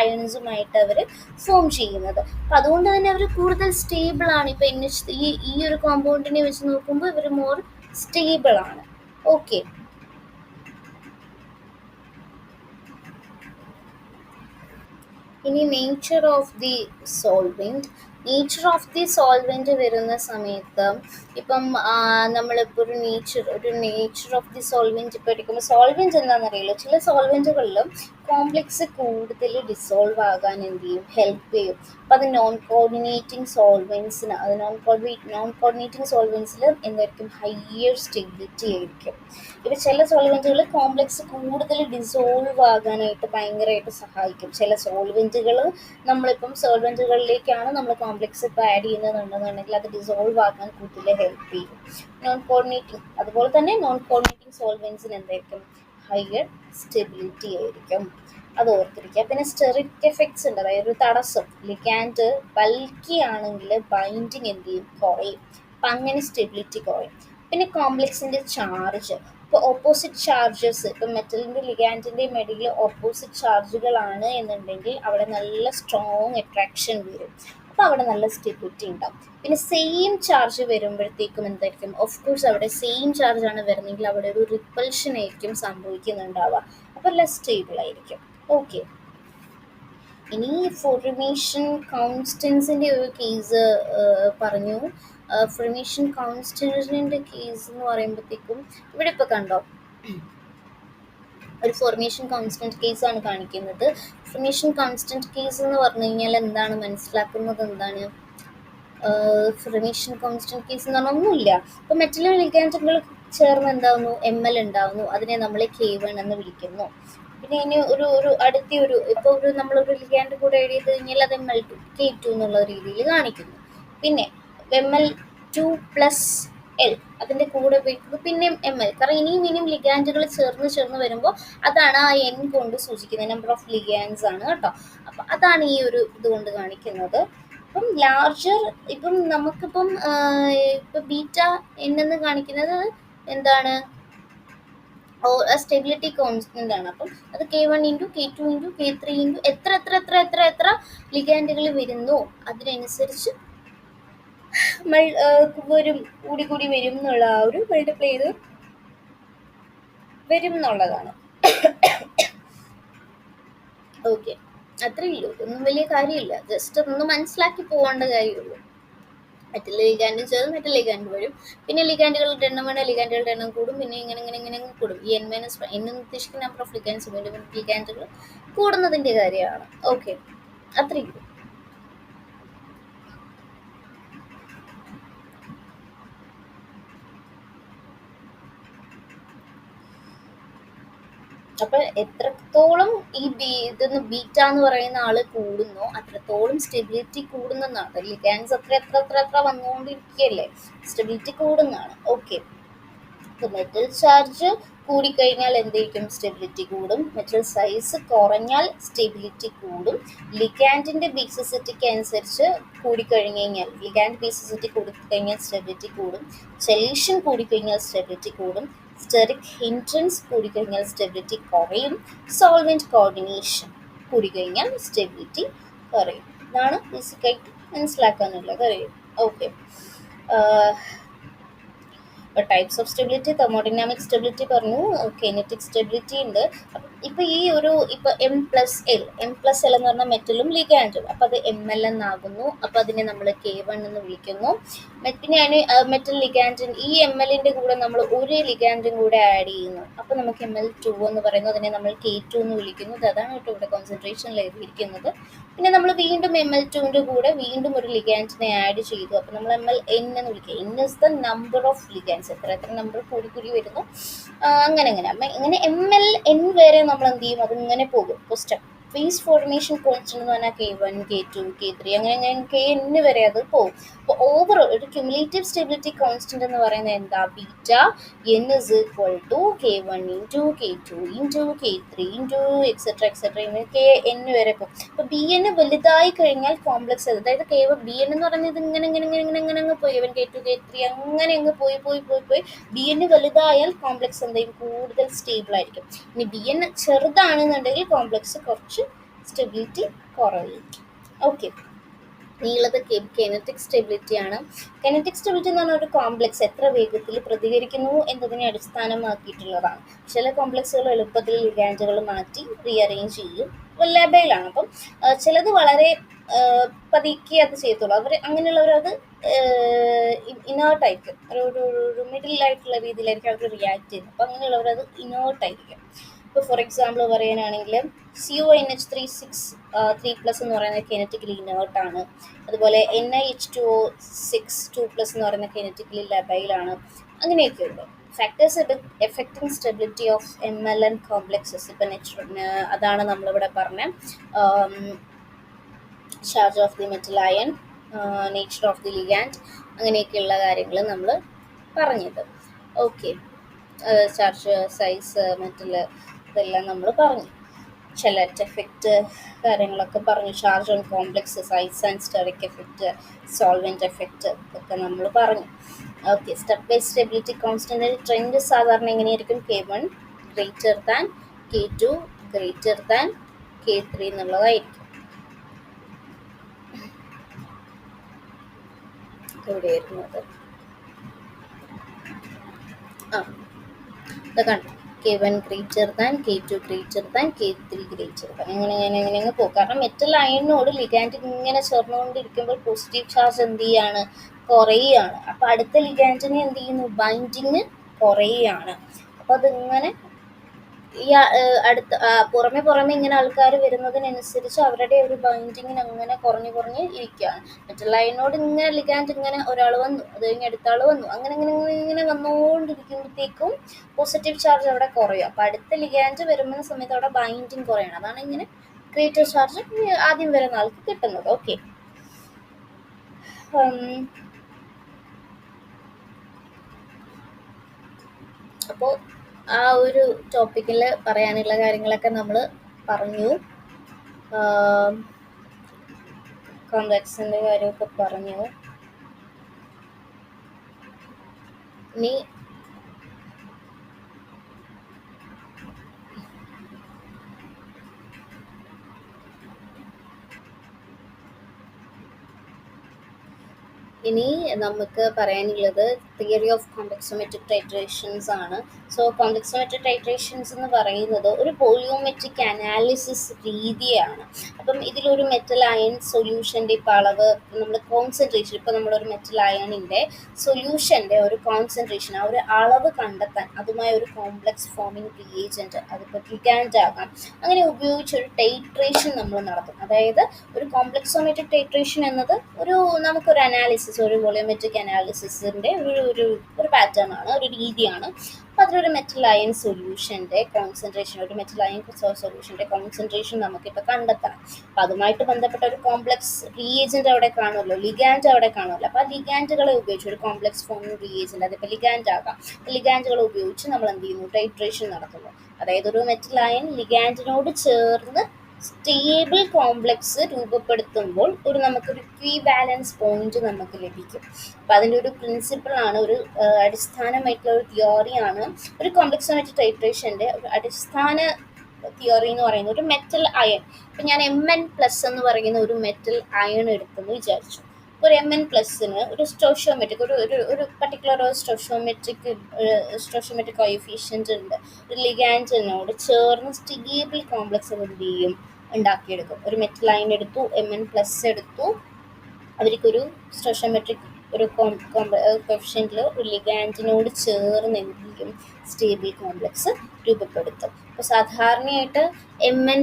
അയൺസുമായിട്ട് അവർ ഫോം ചെയ്യുന്നത്. അപ്പം അതുകൊണ്ട് തന്നെ അവർ കൂടുതൽ സ്റ്റേബിൾ ആണ്. ഇപ്പോൾ ഈ ഒരു കോമ്പൗണ്ടിനെ വെച്ച് നോക്കുമ്പോൾ ഇവർ മോർ സ്റ്റേബിൾ ആണ്. ഓക്കെ, ഇനി നേച്ചർ ഓഫ് ദി സോൾവെൻറ്റ് വരുന്ന സമയത്ത് ഇപ്പം നമ്മളിപ്പോൾ ഒരു നേച്ചർ ഓഫ് ദി സോൾവെൻറ്റ് ഇപ്പോൾ എടുക്കുമ്പോൾ സോൾവെൻറ്റ് എന്താണെന്നറിയില്ല. ചില സോൾവെൻറ്റുകളിലും കോംപ്ലക്സ് കൂടുതൽ ഡിസോൾവ് ആകാൻ എന്ത് ചെയ്യും? ഹെൽപ്പ് ചെയ്യും. അപ്പം അത് നോൺ കോർഡിനേറ്റിംഗ് സോൾവെൻസിൽ എന്തായിരിക്കും? ഹയർ സ്റ്റെബിലിറ്റി ആയിരിക്കും. ഇപ്പോൾ ചില സോൾവെൻറ്റുകൾ കോംപ്ലക്സ് കൂടുതൽ ഡിസോൾവ് ആകാനായിട്ട് ഭയങ്കരമായിട്ട് സഹായിക്കും. ചില സോൾവെൻറ്റുകൾ നമ്മളിപ്പം സോൾവെൻറ്റുകളിലേക്കാണ് നമ്മൾ കോംപ്ലക്സ് ഇപ്പോൾ ആഡ് ചെയ്യുന്നതെന്നുണ്ടെന്നുണ്ടെങ്കിൽ അത് ഡിസോൾവ് ആകാൻ കൂടുതൽ ഹെൽപ്പ് ചെയ്യും. അതുപോലെ തന്നെ നോൺ കോർഡിനേറ്റിംഗ് സോൾവെൻസിന് എന്തായിരിക്കും? ഹയർ സ്റ്റെബിലിറ്റി ആയിരിക്കും. അത് ഓർത്തിരിക്കുക. പിന്നെ സ്റ്റെറിക് എഫക്ട്സ് ഉണ്ട്, അതായത് ഒരു തടസ്സം. ലിഗാൻഡ് ബൾക്കി ആണെങ്കിൽ ബൈൻഡിങ് എന്ത് ചെയ്യും? കുറയും. അപ്പം അങ്ങനെ സ്റ്റെബിലിറ്റി കുറയും. പിന്നെ കോംപ്ലക്സിൻ്റെ ചാർജ്, ഇപ്പോൾ ഓപ്പോസിറ്റ് ചാർജസ്, ഇപ്പം മെറ്റലിൻ്റെ ലിഗാൻഡിൻ്റെയും ഇടയിൽ ഓപ്പോസിറ്റ് ചാർജുകളാണ് എന്നുണ്ടെങ്കിൽ അവിടെ നല്ല സ്ട്രോങ് അട്രാക്ഷൻ വരും. അപ്പോൾ അവിടെ നല്ല സ്റ്റെബിലിറ്റി ഉണ്ടാവും. പിന്നെ സെയിം ചാർജ് വരുമ്പോഴത്തേക്കും എന്തായിരിക്കും? ഓഫ് കോഴ്സ് അവിടെ സെയിം ചാർജാണ് വരുന്നതെങ്കിൽ അവിടെ ഒരു റിപ്പൽഷൻ ആയിരിക്കും സംഭവിക്കുന്നുണ്ടാവുക. അപ്പോൾ ലെസ് സ്റ്റേബിൾ ആയിരിക്കും. ഓക്കെ, ഇനി ഫോർമേഷൻ കോൺസ്റ്റൻസിൻ്റെ ഒരു കേസ് പറഞ്ഞു. ഫോർമേഷൻ കോൺസ്റ്റൻറ്റിൻ്റെ കേസ് എന്ന് പറയുമ്പോഴത്തേക്കും ഇവിടെ ഇപ്പോൾ കണ്ടോ, ഒരു ഫോർമേഷൻ കോൺസ്റ്റൻറ്റ് കേസാണ് കാണിക്കുന്നത്. ഫോർമേഷൻ കോൺസ്റ്റൻറ്റ് കേസ് എന്ന് പറഞ്ഞു കഴിഞ്ഞാൽ എന്താണ് മനസ്സിലാക്കുന്നത്? എന്താണ് ഫോർമേഷൻ കോൺസ്റ്റൻറ്റ് കേസ് എന്ന് പറഞ്ഞാൽ ഒന്നുമില്ല. ഇപ്പോൾ മെറ്റലും ലിഗാൻഡുകൾ ചേർന്ന് എന്താവുന്നു? ML ഉണ്ടാവുന്നു. അതിനെ നമ്മൾ K1 എന്ന് വിളിക്കുന്നു. പിന്നെ ഇനി ഇപ്പോൾ നമ്മളൊരു ലിഗാൻഡ് കൂടെ എഴുതി കഴിഞ്ഞാൽ അത് ML2 K2 എന്നുള്ള രീതിയിൽ കാണിക്കുന്നു. പിന്നെ ML2+L അതിൻ്റെ കൂടെ ഉപയോഗിക്കുന്നത് പിന്നെ ML. കാരണം ഇനിയും ലിഗാൻഡുകൾ ചേർന്ന് വരുമ്പോൾ അതാണ് ആ N കൊണ്ട് സൂചിക്കുന്നത്, നമ്പർ ഓഫ് ലിഗാൻഡ്സ് ആണ് കേട്ടോ. അപ്പം അതാണ് ഈ ഒരു ഇതുകൊണ്ട് കാണിക്കുന്നത്. ഇപ്പം ലാർജർ, ഇപ്പം നമുക്കിപ്പം ഇപ്പം βN എന്ന് കാണിക്കുന്നത് എന്താണ്? സ്റ്റെബിലിറ്റി കോൺസ്റ്റന്റ് ആണ്. അപ്പം അത് K1 × K2 × K3 × എത്ര ലിഗാൻഡുകൾ വരുന്നു അതിനനുസരിച്ച് കൂടി വരും എന്നുള്ള ആ ഒരു മൾട്ടിപ്ലൈ ചെയ്ത് വരും എന്നുള്ളതാണ്. ഓക്കെ, അത്രയേ ഉള്ളൂ. ഒന്നും വലിയ കാര്യമില്ല, ജസ്റ്റ് ഒന്ന് മനസ്സിലാക്കി പോകേണ്ട കാര്യമുള്ളൂ. മറ്റുള്ള ലിഗാൻഡ് ചേർന്ന് മറ്റു ലിഗാൻഡ് വരും. പിന്നെ ലിഗാൻഡുകളുടെ എണ്ണം വേണം, ലിഗാൻഡുകളുടെ എണ്ണം കൂടും. പിന്നെ ഇങ്ങനെ ഇങ്ങനെ ഇങ്ങനെ കൂടും. ഈ എന്ന് ഉദ്ദേശിക്കുന്ന നമ്പർ ഓഫ് ലിഗാൻഡ്സ് വീണ്ടും ലിഗാൻഡുകൾ കൂടുന്നതിൻ്റെ കാര്യമാണ്. ഓക്കെ, അത്രയേ ഉള്ളൂ. അപ്പൊ എത്രത്തോളം ഇതൊന്ന് ബീറ്റ എന്ന് പറയുന്ന ആള് കൂടുന്നോ അത്രത്തോളം സ്റ്റെബിലിറ്റി കൂടുന്നതാണ്. ലിഗാൻഡ്സ് അത്ര എത്ര എത്ര എത്ര വന്നുകൊണ്ടിരിക്കുകയല്ലേ, സ്റ്റെബിലിറ്റി കൂടുന്നതാണ്. ഓക്കെ, മെറ്റൽ ചാർജ് കൂടിക്കഴിഞ്ഞാൽ എന്തായിരിക്കും, സ്റ്റെബിലിറ്റി കൂടും. മെറ്റൽ സൈസ് കുറഞ്ഞാൽ സ്റ്റെബിലിറ്റി കൂടും. ലിഗാൻഡിന്റെ ബേസിസിറ്റിക്ക് അനുസരിച്ച് കൂടിക്കഴിഞ്ഞ് കഴിഞ്ഞാൽ, ലിഗാൻഡ് ബേസിസിറ്റി കൂടിക്കഴിഞ്ഞാൽ സ്റ്റെബിലിറ്റി കൂടും. സൊല്യൂഷൻ കൂടിക്കഴിഞ്ഞാൽ സ്റ്റെബിലിറ്റി കൂടും. സ്റ്റെറിക് ഹിൻഡ്രൻസ് കൂടിക്കഴിഞ്ഞാൽ സ്റ്റെബിലിറ്റി കുറയും. സോൾവെന്റ് കോർഡിനേഷൻ കൂടിക്കഴിഞ്ഞാൽ സ്റ്റെബിലിറ്റി കുറയും. ഇതാണ് ബേസിക്കായിട്ട് മനസ്സിലാക്കാനുള്ള കാര്യം. Okay, types of stability, thermodynamic stability പറഞ്ഞു, കൈനറ്റിക് സ്റ്റെബിലിറ്റി ഉണ്ട്. ഇപ്പൊ ഈ ഒരു ഇപ്പൊ M+L എന്ന് പറഞ്ഞ മെറ്റലും ലിഗാൻഡും, അപ്പൊ അത് ML എന്നാകുന്നു. അപ്പൊ അതിനെ നമ്മൾ K1 എന്ന് വിളിക്കുന്നു. പിന്നെ അതിന് മെറ്റൽ ലിഗാൻഡിൻ ഈ MLന്റെ കൂടെ നമ്മൾ ഒരു ലിഗാൻഡും കൂടെ ആഡ് ചെയ്യുന്നു. അപ്പൊ നമുക്ക് ML2 എന്ന് പറയുന്നു. അതിനെ നമ്മൾ K2 എന്ന് വിളിക്കുന്നു. അതാണ് കേട്ടോ ഇവിടെ കോൺസെൻട്രേഷനിൽ എഴുതിയിരിക്കുന്നത്. പിന്നെ നമ്മൾ വീണ്ടും ML2ന്റെ കൂടെ വീണ്ടും ഒരു ലിഗാൻഡിനെ ആഡ് ചെയ്തു. അപ്പൊ നമ്മൾ MLN എന്ന് വിളിക്കുക. N is the number of ligands, എത്ര എത്ര നമ്പർ കൂടി കൂടി വരുന്നു. അങ്ങനെ ഇങ്ങനെ MLN വരെ നമ്മൾ എന്ത് ചെയ്യും, അതിങ്ങനെ പോകും. സ്റ്റെപ്പ് ഫേസ് ഫോർമേഷൻ കോൺസ്റ്റന്റ് എന്ന് പറഞ്ഞാൽ K1, K2, K3 അങ്ങനെ Kn വരെ അത് പോകും. അപ്പോൾ ഓവറോൾ ഒരു ക്യുമുലേറ്റീവ് സ്റ്റെബിലിറ്റി കോൺസ്റ്റന്റ് എന്ന് പറയുന്നത് എന്താ, beta N is equal to K1 into K2 into K3 into etcetera ഇങ്ങനെ Kn വരെ പോകും. അപ്പോൾ Bn വലുതായി കഴിഞ്ഞാൽ കോംപ്ലക്സ്, അതായത് Bn എന്ന് പറയുന്നത് ഇങ്ങനെ ഇങ്ങനെ ഇങ്ങനെ ഇങ്ങനെ ഇങ്ങനെ അങ്ങ് പോയി, K2 K3 അങ്ങനെ അങ്ങ് പോയി പോയി പോയി പോയി Bn വലുതായാൽ കോംപ്ലക്സ് എന്തെങ്കിലും കൂടുതൽ സ്റ്റേബിൾ ആയിരിക്കും. ഇനി Bn ചെറുതാണെന്നുണ്ടെങ്കിൽ കോംപ്ലക്സ് കുറച്ച് സ്റ്റെബിലിറ്റി കുറയും. ഓക്കെ, നീളത് കൈനറ്റിക് സ്റ്റെബിലിറ്റി ആണ്. കൈനറ്റിക് സ്റ്റെബിലിറ്റി എന്ന് പറഞ്ഞാൽ ഒരു കോംപ്ലക്സ് എത്ര വേഗത്തിൽ പ്രതികരിക്കുന്നു എന്നതിനെ അടിസ്ഥാനമാക്കിയിട്ടുള്ളതാണ്. ചില കോംപ്ലക്സുകൾ എളുപ്പത്തിൽ ലിഗാൻഡുകൾ മാറ്റി റീഅറേഞ്ച് ചെയ്യും, ലാബയിലാണ്. അപ്പം ചിലത് വളരെ പതുക്കെ അത് ചെയ്യത്തുള്ളൂ. അവർ അങ്ങനെയുള്ളവർ അത് ഇനേർട്ടായിരിക്കും, ഒരു മിഡിൽ ആയിട്ടുള്ള രീതിയിലായിരിക്കും അവർ റിയാക്ട് ചെയ്യുന്നത്. അപ്പം അങ്ങനെയുള്ളവർ അത് ഇനേർട്ടായിരിക്കും. ഇപ്പോൾ ഫോർ എക്സാമ്പിൾ പറയാനാണെങ്കിൽ CONH3 എന്ന് പറയുന്നത് കൈനറ്റിക്കലി ഇനേർട്ടാണ്. അതുപോലെ NiH2O6 2+ എന്ന് പറയുന്ന കൈനറ്റിക്കലി ലബൈലാണ്. അങ്ങനെയൊക്കെയുണ്ട്. Factors affecting stability of MLN complexes. ഇപ്പം അതാണ് നമ്മളിവിടെ പറഞ്ഞ charge of the metal ion, nature of the ligand, അങ്ങനെയൊക്കെയുള്ള കാര്യങ്ങൾ നമ്മൾ പറഞ്ഞത്. ഓക്കെ, ചാർജ്, സൈസ്, മെറ്റൽ, ഇതെല്ലാം നമ്മൾ പറഞ്ഞു. ചെലറ്റ് എഫക്റ്റ് കാര്യങ്ങളൊക്കെ പറഞ്ഞു. Charge on complex, size and steric effect, solvent effect ഒക്കെ നമ്മൾ പറഞ്ഞു. Okay, step by stability constant trend സാധാരണ എങ്ങനെയായിരിക്കും, K1 greater than K2 greater than K3 എന്നുള്ളതായിരിക്കും. ഇവിടെ വരുന്നത് കണ്ടു, K1 greater than K2 greater than K3 greater than, അങ്ങനെ പോകും. കാരണം മെറ്റൽ അയണിനോട് ലിഗാൻഡ് ഇങ്ങനെ ചേർന്നുകൊണ്ടിരിക്കുമ്പോൾ പോസിറ്റീവ് ചാർജ് എന്ത് ചെയ്യാണ്, കുറയുകയാണ്. അപ്പോൾ അടുത്ത ലിഗാൻഡിനെ എന്ത് ചെയ്യുന്നു, ബൈൻഡിങ് കുറയുകയാണ്. അപ്പോൾ അതിങ്ങനെ ഈ അടുത്ത പുറമെ ഇങ്ങനെ ആൾക്കാർ വരുന്നതിനനുസരിച്ച് അവരുടെ ഒരു ബൈൻഡിങ്ങിന് അങ്ങനെ കുറഞ്ഞ് ഇരിക്കുകയാണ്. മെറ്റൽ അയണിനോട് ഇങ്ങനെ ലിഗാൻഡ് ഇങ്ങനെ ഒരാൾ വന്നു, അത് കഴിഞ്ഞ് അടുത്ത ആൾ വന്നു, അങ്ങനെ ഇങ്ങനെ വന്നുകൊണ്ടിരിക്കുമ്പോഴത്തേക്കും പോസിറ്റീവ് ചാർജ് അവിടെ കുറയും. അപ്പോൾ അടുത്ത ലിഗാൻഡ് വരുന്ന സമയത്ത് അവിടെ ബൈൻഡിങ് കുറയണം. അതാണ് ഇങ്ങനെ ഗ്രേറ്റർ ചാർജ് ആദ്യം വരുന്ന ആൾക്ക് കിട്ടുന്നത്. ഓക്കെ, അപ്പോൾ ആ ഒരു ടോപ്പിക്കിൽ പറയാനുള്ള കാര്യങ്ങളൊക്കെ നമ്മൾ പറഞ്ഞു. കോംപ്ലക്സിൻ്റെ കാര്യമൊക്കെ പറഞ്ഞു. ഇനി ഇനി നമുക്ക് പറയാനുള്ളത് തിയറി ഓഫ് കോംപ്ലക്സോമെട്രിക് ടൈട്രേഷൻസ് ആണ്. സോ കോംപ്ലക്സോമെട്രിക് ടൈട്രേഷൻസ് എന്ന് പറയുന്നത് ഒരു വോളിയോമെട്രിക് അനാലിസിസ് രീതിയാണ്. അപ്പം ഇതിലൊരു മെറ്റൽ അയൺ സൊല്യൂഷൻ്റെ ഇപ്പോൾ അളവ് നമ്മൾ കോൺസെൻട്രേഷൻ, ഇപ്പോൾ നമ്മളൊരു മെറ്റൽ അയണിൻ്റെ സൊല്യൂഷൻ്റെ ഒരു കോൺസെൻട്രേഷൻ, ആ ഒരു അളവ് കണ്ടെത്താൻ അതുമായി ഒരു കോംപ്ലക്സ് ഫോമിങ് റിയേജൻറ്റ്, അതിപ്പോൾ ലിഗാൻഡ് ആകാം, അങ്ങനെ ഉപയോഗിച്ച് ഒരു ടൈട്രേഷൻ നമ്മൾ നടത്തും. അതായത് ഒരു കോംപ്ലക്സോമെട്രിക് ടൈട്രേഷൻ എന്നത് നമുക്കൊരു അനാലിസിസ്, ഒരു വോളിയോമെട്രിക് അനാലിസിസിൻ്റെ ഒരു പാറ്റേൺ ആണ്, ഒരു രീതിയാണ്. അപ്പോൾ അതിലൊരു മെറ്റൽ അയൺ സൊല്യൂഷൻ്റെ കോൺസെൻട്രേഷൻ, ഒരു മെറ്റൽ അയൺ സൊല്യൂഷൻ്റെ കോൺസെൻട്രേഷൻ നമുക്കിപ്പോൾ കണ്ടെത്തണം. അപ്പോൾ അതുമായിട്ട് ബന്ധപ്പെട്ട ഒരു കോംപ്ലക്സ് റിയേജൻറ്റ് അവിടെ കാണുമല്ലോ, ലിഗാൻഡ് അവിടെ കാണുമല്ലോ. അപ്പോൾ ആ ലിഗാൻഡുകളെ ഉപയോഗിച്ച് ഒരു കോംപ്ലക്സ് ഫോമിങ് റിയേജൻറ്റ്, അതിപ്പോൾ ലിഗാൻഡ് ആകാം, ലിഗാൻഡുകളെ ഉപയോഗിച്ച് നമ്മൾ എന്ത് ചെയ്യുന്നു, ടൈട്രേഷൻ നടത്തുന്നു. അതായത് ഒരു മെറ്റൽ അയൺ ലിഗാൻഡിനോട് ചേർന്ന് സ്റ്റേബിൾ കോംപ്ലക്സ് രൂപപ്പെടുത്തുമ്പോൾ നമുക്കൊരു ഇക്വിവാലൻസ് പോയിന്റ് നമുക്ക് ലഭിക്കും. അപ്പം അതിൻ്റെ ഒരു പ്രിൻസിപ്പിളാണ്, ഒരു അടിസ്ഥാനമായിട്ടുള്ള ഒരു തിയറിയാണ് ഒരു കോംപ്ലക്സോമെട്രിക് ടൈട്രേഷൻ്റെ ഒരു അടിസ്ഥാന തിയറി എന്ന് പറയുന്നത്. ഒരു മെറ്റൽ അയൺ, ഇപ്പം ഞാൻ Mn+ എന്ന് പറയുന്ന ഒരു മെറ്റൽ അയൺ എടുത്തെന്ന് വിചാരിച്ചു. ഒരു Mn+ന് ഒരു സ്റ്റോഷിയോമെട്രിക് ഒരു പർട്ടിക്കുലർ സ്റ്റോഷിയോമെട്രിക് കോഎഫിഷ്യൻ്റ് ഉണ്ട്. ഒരു ലിഗാൻഡിനോട് ചേർന്ന് സ്റ്റേബിൾ കോംപ്ലക്സ് എന്ത് ചെയ്യും, ഉണ്ടാക്കിയെടുക്കും. ഒരു മെറ്റൽ അയൺ എടുത്തു, Mn+ എടുത്തു, അവർക്കൊരു സ്റ്റോഷിയോമെട്രിക് ഒരു കോഎഫിഷ്യൻ്റിൽ ഒരു ലിഗാൻഡിനോട് ചേർന്ന് എന്ത് ചെയ്യും, സ്റ്റേബിൾ കോംപ്ലക്സ് രൂപപ്പെടുത്തും. അപ്പോൾ സാധാരണയായിട്ട് Mn+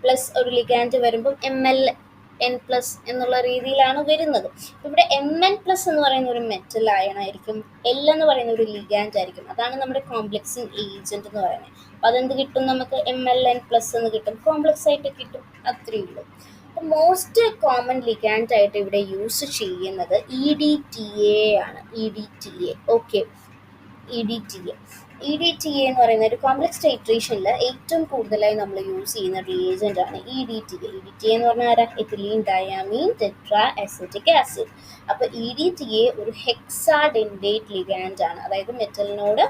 പ്ലസ് ഒരു ലിഗാൻഡ് വരുമ്പം Mln+ എന്നുള്ള രീതിയിലാണ് വരുന്നത്. ഇവിടെ Mn+ എന്ന് പറയുന്ന ഒരു മെറ്റൽ അയൺ ആയിരിക്കും, L എന്ന് പറയുന്ന ഒരു ലിഗാൻഡ് ആയിരിക്കും. അതാണ് നമ്മുടെ കോംപ്ലക്സിങ് ഏജൻറ്റ് എന്ന് പറയുന്നത്. അപ്പോൾ അതെന്ത് കിട്ടും, നമുക്ക് Mln+ എന്ന് കിട്ടും, കോംപ്ലക്സ് ആയിട്ട് കിട്ടും, അത്രയേ ഉള്ളൂ. അപ്പോൾ മോസ്റ്റ് കോമൺ ലിഗാൻഡ് ആയിട്ട് ഇവിടെ യൂസ് ചെയ്യുന്നത് EDTA ആണ്. EDTA, ഓക്കെ, EDTA എന്ന് പറയുന്ന ഒരു കോംപ്ലക്സ് ടൈട്രേഷനിൽ ഏറ്റവും കൂടുതലായി നമ്മൾ യൂസ് ചെയ്യുന്ന റിയേജൻ്റ് ആണ് EDTA. EDTA എന്ന് പറഞ്ഞാൽ ആരാ, എത്തിലീൻ ഡയാമീൻ ടെട്രാ അസറ്റിക് ആസിഡ്. അപ്പോൾ EDTA ഒരു ഹെക്സാഡെൻഡേറ്റ് ലിഗാൻഡ് ആണ്. അതായത് മെറ്റലിനോട്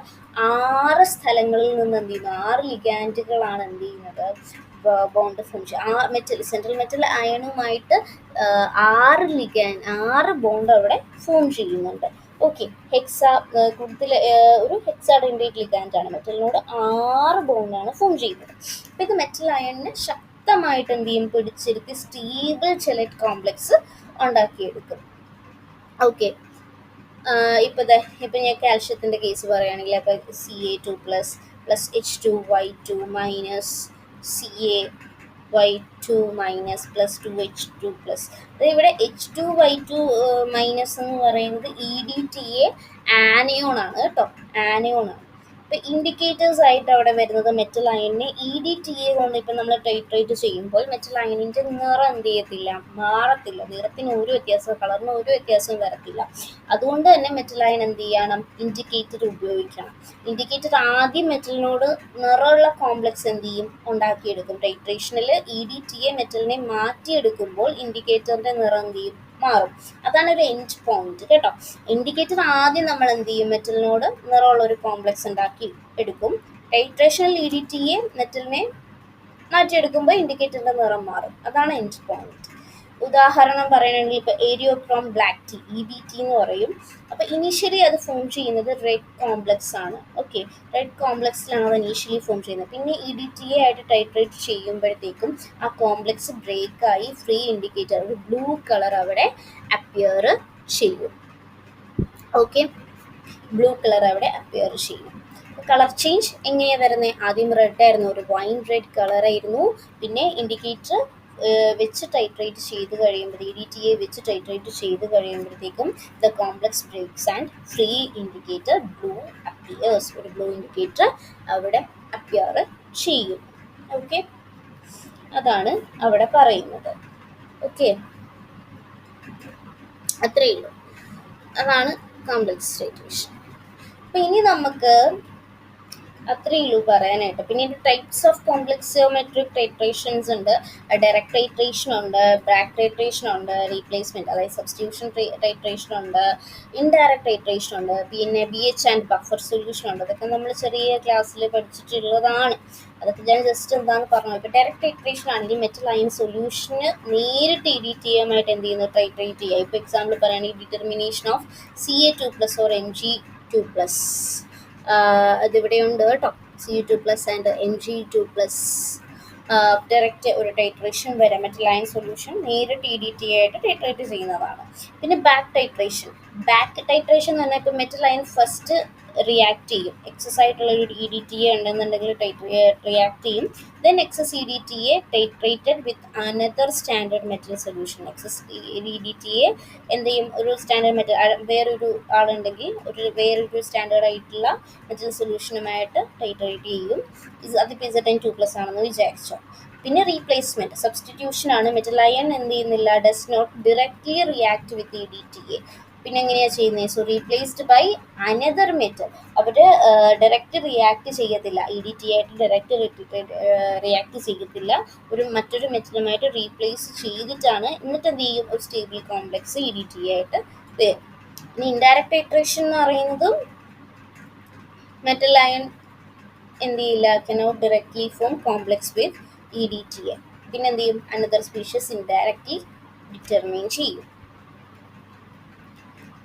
6 സ്ഥലങ്ങളിൽ നിന്ന് എന്ത് ചെയ്യുന്നു, 6 ലിഗാൻഡുകളാണ് എന്ത് ചെയ്യുന്നത്, ബോണ്ട് ഫോം ചെയ്യുക. സെൻട്രൽ മെറ്റൽ അയണുമായിട്ട് 6 ബോണ്ട് അവിടെ ഫോം ചെയ്യുന്നുണ്ട്. ഓക്കെ, കൂടുതൽ ഒരു ഹെക്സാഡെൻഡേറ്റ് ലിഗാൻഡ് ആണ്, മെറ്റലിനോട് 6 ബോണ്ടാണ് ഫോം ചെയ്യുന്നത്. അപ്പോൾ ഇത് മെറ്റൽ അയണിനെ ശക്തമായിട്ട് എന്ത് ചെയ്യും, പിടിച്ചിരുത്തി സ്റ്റേബിൾ ചെലറ്റ് കോംപ്ലക്സ് ഉണ്ടാക്കിയെടുക്കും. ഓക്കെ, ഇപ്പം ഞാൻ കാൽഷ്യത്തിൻ്റെ കേസ് പറയുകയാണെങ്കിൽ അപ്പോൾ Ca2+ H2Y2 minus Ca(Y2 minus +2H2+. ഇവിടെ H2Y2 മൈനസ് എന്ന് പറയുന്നത് EDTA ആനയോൺ ആണ് കേട്ടോ, ആനയോൺ ആണ്. ഇപ്പോൾ ഇൻഡിക്കേറ്റേഴ്സ് ആയിട്ട് അവിടെ വരുന്നത് മെറ്റൽ അയണിനെ EDTA കൊണ്ട് ഇപ്പം നമ്മൾ ടൈട്രേറ്റ് ചെയ്യുമ്പോൾ മെറ്റൽ അയണിൻ്റെ നിറം എന്ത് ചെയ്യത്തില്ല, മാറത്തില്ല, നിറത്തിന് ഒരു വ്യത്യാസം, കളറിന് ഒരു വ്യത്യാസവും വരത്തില്ല. അതുകൊണ്ട് തന്നെ മെറ്റൽ അയൺ എന്ത് ചെയ്യണം, ഇൻഡിക്കേറ്റർ ഉപയോഗിക്കണം. ഇൻഡിക്കേറ്റർ ആദ്യം മെറ്റലിനോട് നിറമുള്ള കോംപ്ലക്സ് എന്ത് ചെയ്യും, ഉണ്ടാക്കിയെടുക്കും. ടൈട്രേഷനിൽ EDTA മെറ്റലിനെ മാറ്റിയെടുക്കുമ്പോൾ ഇൻഡിക്കേറ്ററിൻ്റെ നിറം എന്ത് ചെയ്യും, മാറും. അതാണ് ഒരു എൻഡ് പോയിന്റ് കേട്ടോ. ഇൻഡിക്കേറ്റർ ആദ്യം നമ്മൾ എന്ത് ചെയ്യും, മെറ്റലിനോട് നിറമുള്ള ഒരു കോംപ്ലക്സ് ഉണ്ടാക്കി എടുക്കും. ടൈട്രേഷനിൽ EDTA മെറ്റലിനെ മാറ്റിയെടുക്കുമ്പോൾ ഇൻഡിക്കേറ്ററിൻ്റെ നിറം മാറും. അതാണ് എൻഡ് പോയിന്റ്. ഉദാഹരണം പറയുകയാണെങ്കിൽ ഇപ്പോൾ ഏരിയോക്രോം ബ്ലാക്ക് ടീ, EBT എന്ന് പറയും. അപ്പോൾ ഇനീഷ്യലി അത് ഫോം ചെയ്യുന്നത് റെഡ് കോംപ്ലക്സ് ആണ്. ഓക്കെ, റെഡ് കോംപ്ലക്സിലാണ് അത് ഇനീഷ്യലി ഫോം ചെയ്യുന്നത്. പിന്നെ EDTA ആയിട്ട് ടൈട്രേറ്റ് ചെയ്യുമ്പോഴത്തേക്കും ആ കോംപ്ലക്സ് ബ്രേക്കായി ഫ്രീ ഇൻഡിക്കേറ്റർ ഒരു ബ്ലൂ കളർ അവിടെ അപ്പിയർ ചെയ്യും. ഓക്കെ, ബ്ലൂ കളർ അവിടെ അപ്പിയർ ചെയ്യും. കളർ ചേഞ്ച് എങ്ങനെയാണ് വരുന്നത്, ആദ്യം റെഡ് ആയിരുന്നു, ഒരു വൈൻ റെഡ് കളറായിരുന്നു. പിന്നെ ഇൻഡിക്കേറ്റർ വെച്ച് ടൈട്രേറ്റ് ചെയ്ത് കഴിയുമ്പോൾ EDTA വെച്ച് ടൈട്രേറ്റ് ചെയ്ത് കഴിയുമ്പോഴത്തേക്കും the complex breaks and free indicator blue appears, ഒരു ബ്ലൂ ഇൻഡിക്കേറ്റർ അവിടെ അപ്പിയർ ചെയ്യും. ഓക്കെ, അതാണ് അവിടെ പറയുന്നത്. ഓക്കെ, അത്രയേ ഉള്ളൂ, അതാണ് കോംപ്ലക്സ് ടൈട്രേഷൻ. അപ്പം ഇനി നമുക്ക് അത്രയേ ഉള്ളൂ പറയാനായിട്ട്. പിന്നീട് types of complex geometric titrations ഉണ്ട്. ഡയറക്ട് ടൈട്രേഷൻ ഉണ്ട്, ബ്രാക്ക് ടൈട്രേഷൻ ഉണ്ട്, റീപ്ലേസ്മെന്റ് അതായത് സബ്സ്റ്റിറ്റ്യൂഷൻ ടൈട്രേഷൻ ഉണ്ട്, ഇൻഡയറക്ട് ടൈട്രേഷൻ ഉണ്ട്, പിന്നെ B H and buffer solution ഉണ്ട്. അതൊക്കെ നമ്മൾ ചെറിയ ക്ലാസ്സിൽ പഠിച്ചിട്ടുള്ളതാണ്. അതൊക്കെ ഞാൻ ജസ്റ്റ് എന്താണെന്ന് പറഞ്ഞു. ഇപ്പോൾ ഡയറക്ട് ടൈട്രേഷൻ ആണെങ്കിൽ മെറ്റൽ അയൺ സൊല്യൂഷന് നേരിട്ട് EDTA എന്ത് ചെയ്യുന്നു, ടൈട്രേറ്റ് ചെയ്യുക. ഇപ്പോൾ എക്സാമ്പിൾ പറയുകയാണെങ്കിൽ determination of Ca2+ or Mg2+. അതിവിടെയുണ്ട് കേട്ടോ, Cu2+ ആൻഡ് Mg2+. ഡയറക്റ്റ് ഒരു ടൈട്രേഷൻ വരെ മെറ്റൽ അയൺ സൊല്യൂഷൻ നേരിട്ട് EDTA ആയിട്ട് ടൈട്രേറ്റ് ചെയ്യുന്നതാണ്. പിന്നെ ബാക്ക് ടൈട്രേഷൻ എന്ന് പറഞ്ഞാൽ ഇപ്പോൾ മെറ്റൽ അയൺ ഫസ്റ്റ് റിയാക്ട് ചെയ്യും. എക്സസ് ആയിട്ടുള്ള ഒരു EDTA ഉണ്ടെന്നുണ്ടെങ്കിൽ റിയാക്ട് ചെയ്യും. Then excess EDTA titrated with another standard metal solution. Excess EDTA എന്ത് ചെയ്യും, ഒരു സ്റ്റാൻഡേർഡ് മെറ്റൽ വേറൊരു ആളുണ്ടെങ്കിൽ വേറൊരു സ്റ്റാൻഡേർഡ് ആയിട്ടുള്ള മെറ്റൽ സൊല്യൂഷനുമായിട്ട് ടൈട്രേറ്റ് ചെയ്യും. അതിപ്പോൾ Zn2+ ആണെന്ന് വിചാരിച്ചോ. പിന്നെ റീപ്ലേസ്മെന്റ് സബ്സ്റ്റിറ്റ്യൂഷൻ ആണ്. മെറ്റൽ അയൺ എന്ത് ചെയ്യുന്നില്ല, does not directly react with EDTA. പിന്നെ എങ്ങനെയാണ് ചെയ്യുന്നത്, so replaced by another metal. അവർ ഡയറക്റ്റ് റിയാക്ട് ചെയ്യത്തില്ല, EDTA ആയിട്ട് ഡയറക്റ്റ് റിയാക്ട് ചെയ്യത്തില്ല, മറ്റൊരു മെറ്റലുമായിട്ട് റീപ്ലേസ് ചെയ്തിട്ടാണ് എന്നിട്ട് എന്ത് ചെയ്യും, ഒരു സ്റ്റേബിൾ കോംപ്ലക്സ് EDTA ആയിട്ട് വരും. ഇനി ഇൻഡയറക്ട് ടൈട്രേഷൻ എന്ന് പറയുന്നതും മെറ്റൽ അയൺ എന്ത് ചെയ്യില്ല, കനോട്ട് ഡയറക്ട്ലി ഫോം കോംപ്ലക്സ് വിത്ത് EDTA. പിന്നെ എന്ത് ചെയ്യും, അനദർ സ്പീഷ്യസ് ഇൻഡയറക്ട്ലി ഡിറ്റർമൈൻ ചെയ്യും.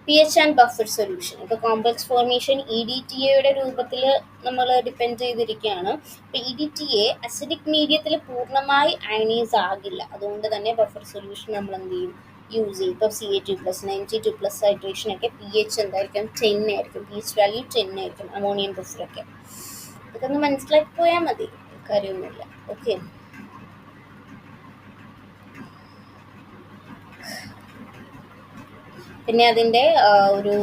pH and buffer solution. ഇപ്പോൾ കോംപ്ലക്സ് ഫോർമേഷൻ EDTA രൂപത്തിൽ നമ്മൾ ഡിപ്പെൻഡ് ചെയ്തിരിക്കുകയാണ്. ഇപ്പോൾ EDTA അസിഡിക് മീഡിയത്തിൽ പൂർണ്ണമായി അയണൈസ് ആകില്ല. അതുകൊണ്ട് തന്നെ ബഫർ സൊല്യൂഷൻ നമ്മൾ എന്ത് ചെയ്യും, യൂസ് ചെയ്യും. ഇപ്പോൾ Ca2+, Mg2+ ഹൈഡ്രേഷനൊക്കെ pH എന്തായിരിക്കും, 10 ആയിരിക്കും. pH വാല്യൂ 10 ആയിരിക്കും. അമോണിയം ബഫറൊക്കെ ഇതൊക്കെ ഒന്ന് മനസ്സിലാക്കി പോയാൽ മതി, കാര്യമൊന്നുമില്ല. ഓക്കെ. പിന്നെ അതിൻ്റെ ഒരു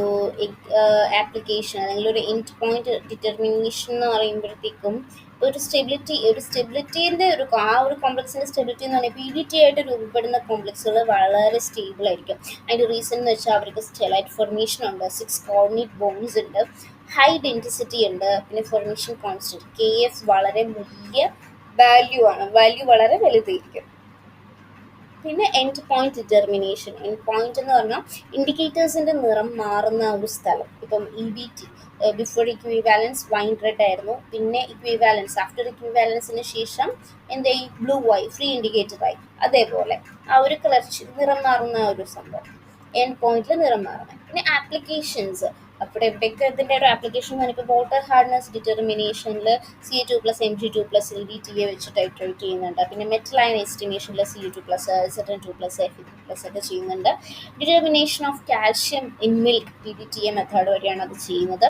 ആപ്ലിക്കേഷൻ അല്ലെങ്കിൽ ഒരു എൻഡ് പോയിന്റ് ഡിറ്റർമിനേഷൻ എന്ന് പറയുമ്പോഴത്തേക്കും ഒരു സ്റ്റെബിലിറ്റീൻ്റെ ആ ഒരു കോംപ്ലക്സിൻ്റെ സ്റ്റെബിലിറ്റി എന്ന് പറഞ്ഞാൽ EDTA ആയിട്ട് രൂപപ്പെടുന്ന കോംപ്ലക്സുകൾ വളരെ സ്റ്റേബിൾ ആയിരിക്കും. അതിൻ്റെ റീസൺ എന്ന് വെച്ചാൽ അവർക്ക് സ്റ്റെലൈറ്റ് ഫോർമേഷൻ ഉണ്ട്, 6 കോർഡിനേറ്റ് ബോൺസ് ഉണ്ട്, ഹൈ ഡെൻസിറ്റി ഉണ്ട്, പിന്നെ ഫോർമേഷൻ കോൺസ്റ്റന്റ് Kf വളരെ വലിയ വാല്യൂ വളരെ വലുതായിരിക്കും. പിന്നെ end point determination. End point എന്ന് പറഞ്ഞാൽ ഇൻഡിക്കേറ്റേഴ്സിൻ്റെ നിറം മാറുന്ന ഒരു സ്ഥലം. ഇപ്പം EBT before equivalence wine red ആയിരുന്നു, പിന്നെ ഇക്വിവാലൻസ് ആഫ്റ്റർ ഇക്വിവാലൻസിന് ശേഷം എന്തായി, ബ്ലൂ ആയി, ഫ്രീ ഇൻഡിക്കേറ്റർ ആയി. അതേപോലെ ആ ഒരു കളർ നിറം മാറുന്ന ഒരു സംഭവം എൻഡ് പോയിന്റിൽ നിറം മാറണം. പിന്നെ ആപ്ലിക്കേഷൻസ്, അപ്പോൾ എവിടെയൊക്കെ ഇതിൻ്റെ ഒരു ആപ്ലിക്കേഷൻ എന്ന് പറഞ്ഞാൽ വാട്ടർ ഹാർഡ്നെസ് ഡിറ്റർമിനേഷനിൽ Ca2+, Mg2+ EDTA വെച്ച് ടൈട്രേറ്റ് ചെയ്യുന്നുണ്ട്. പിന്നെ metal iron എസ്റ്റിമേഷനിൽ Cu2+, Zn2+, Fe3+ ഒക്കെ ചെയ്യുന്നുണ്ട്. Determination of calcium in milk EDTA method വഴിയാണ് അത് ചെയ്യുന്നത്.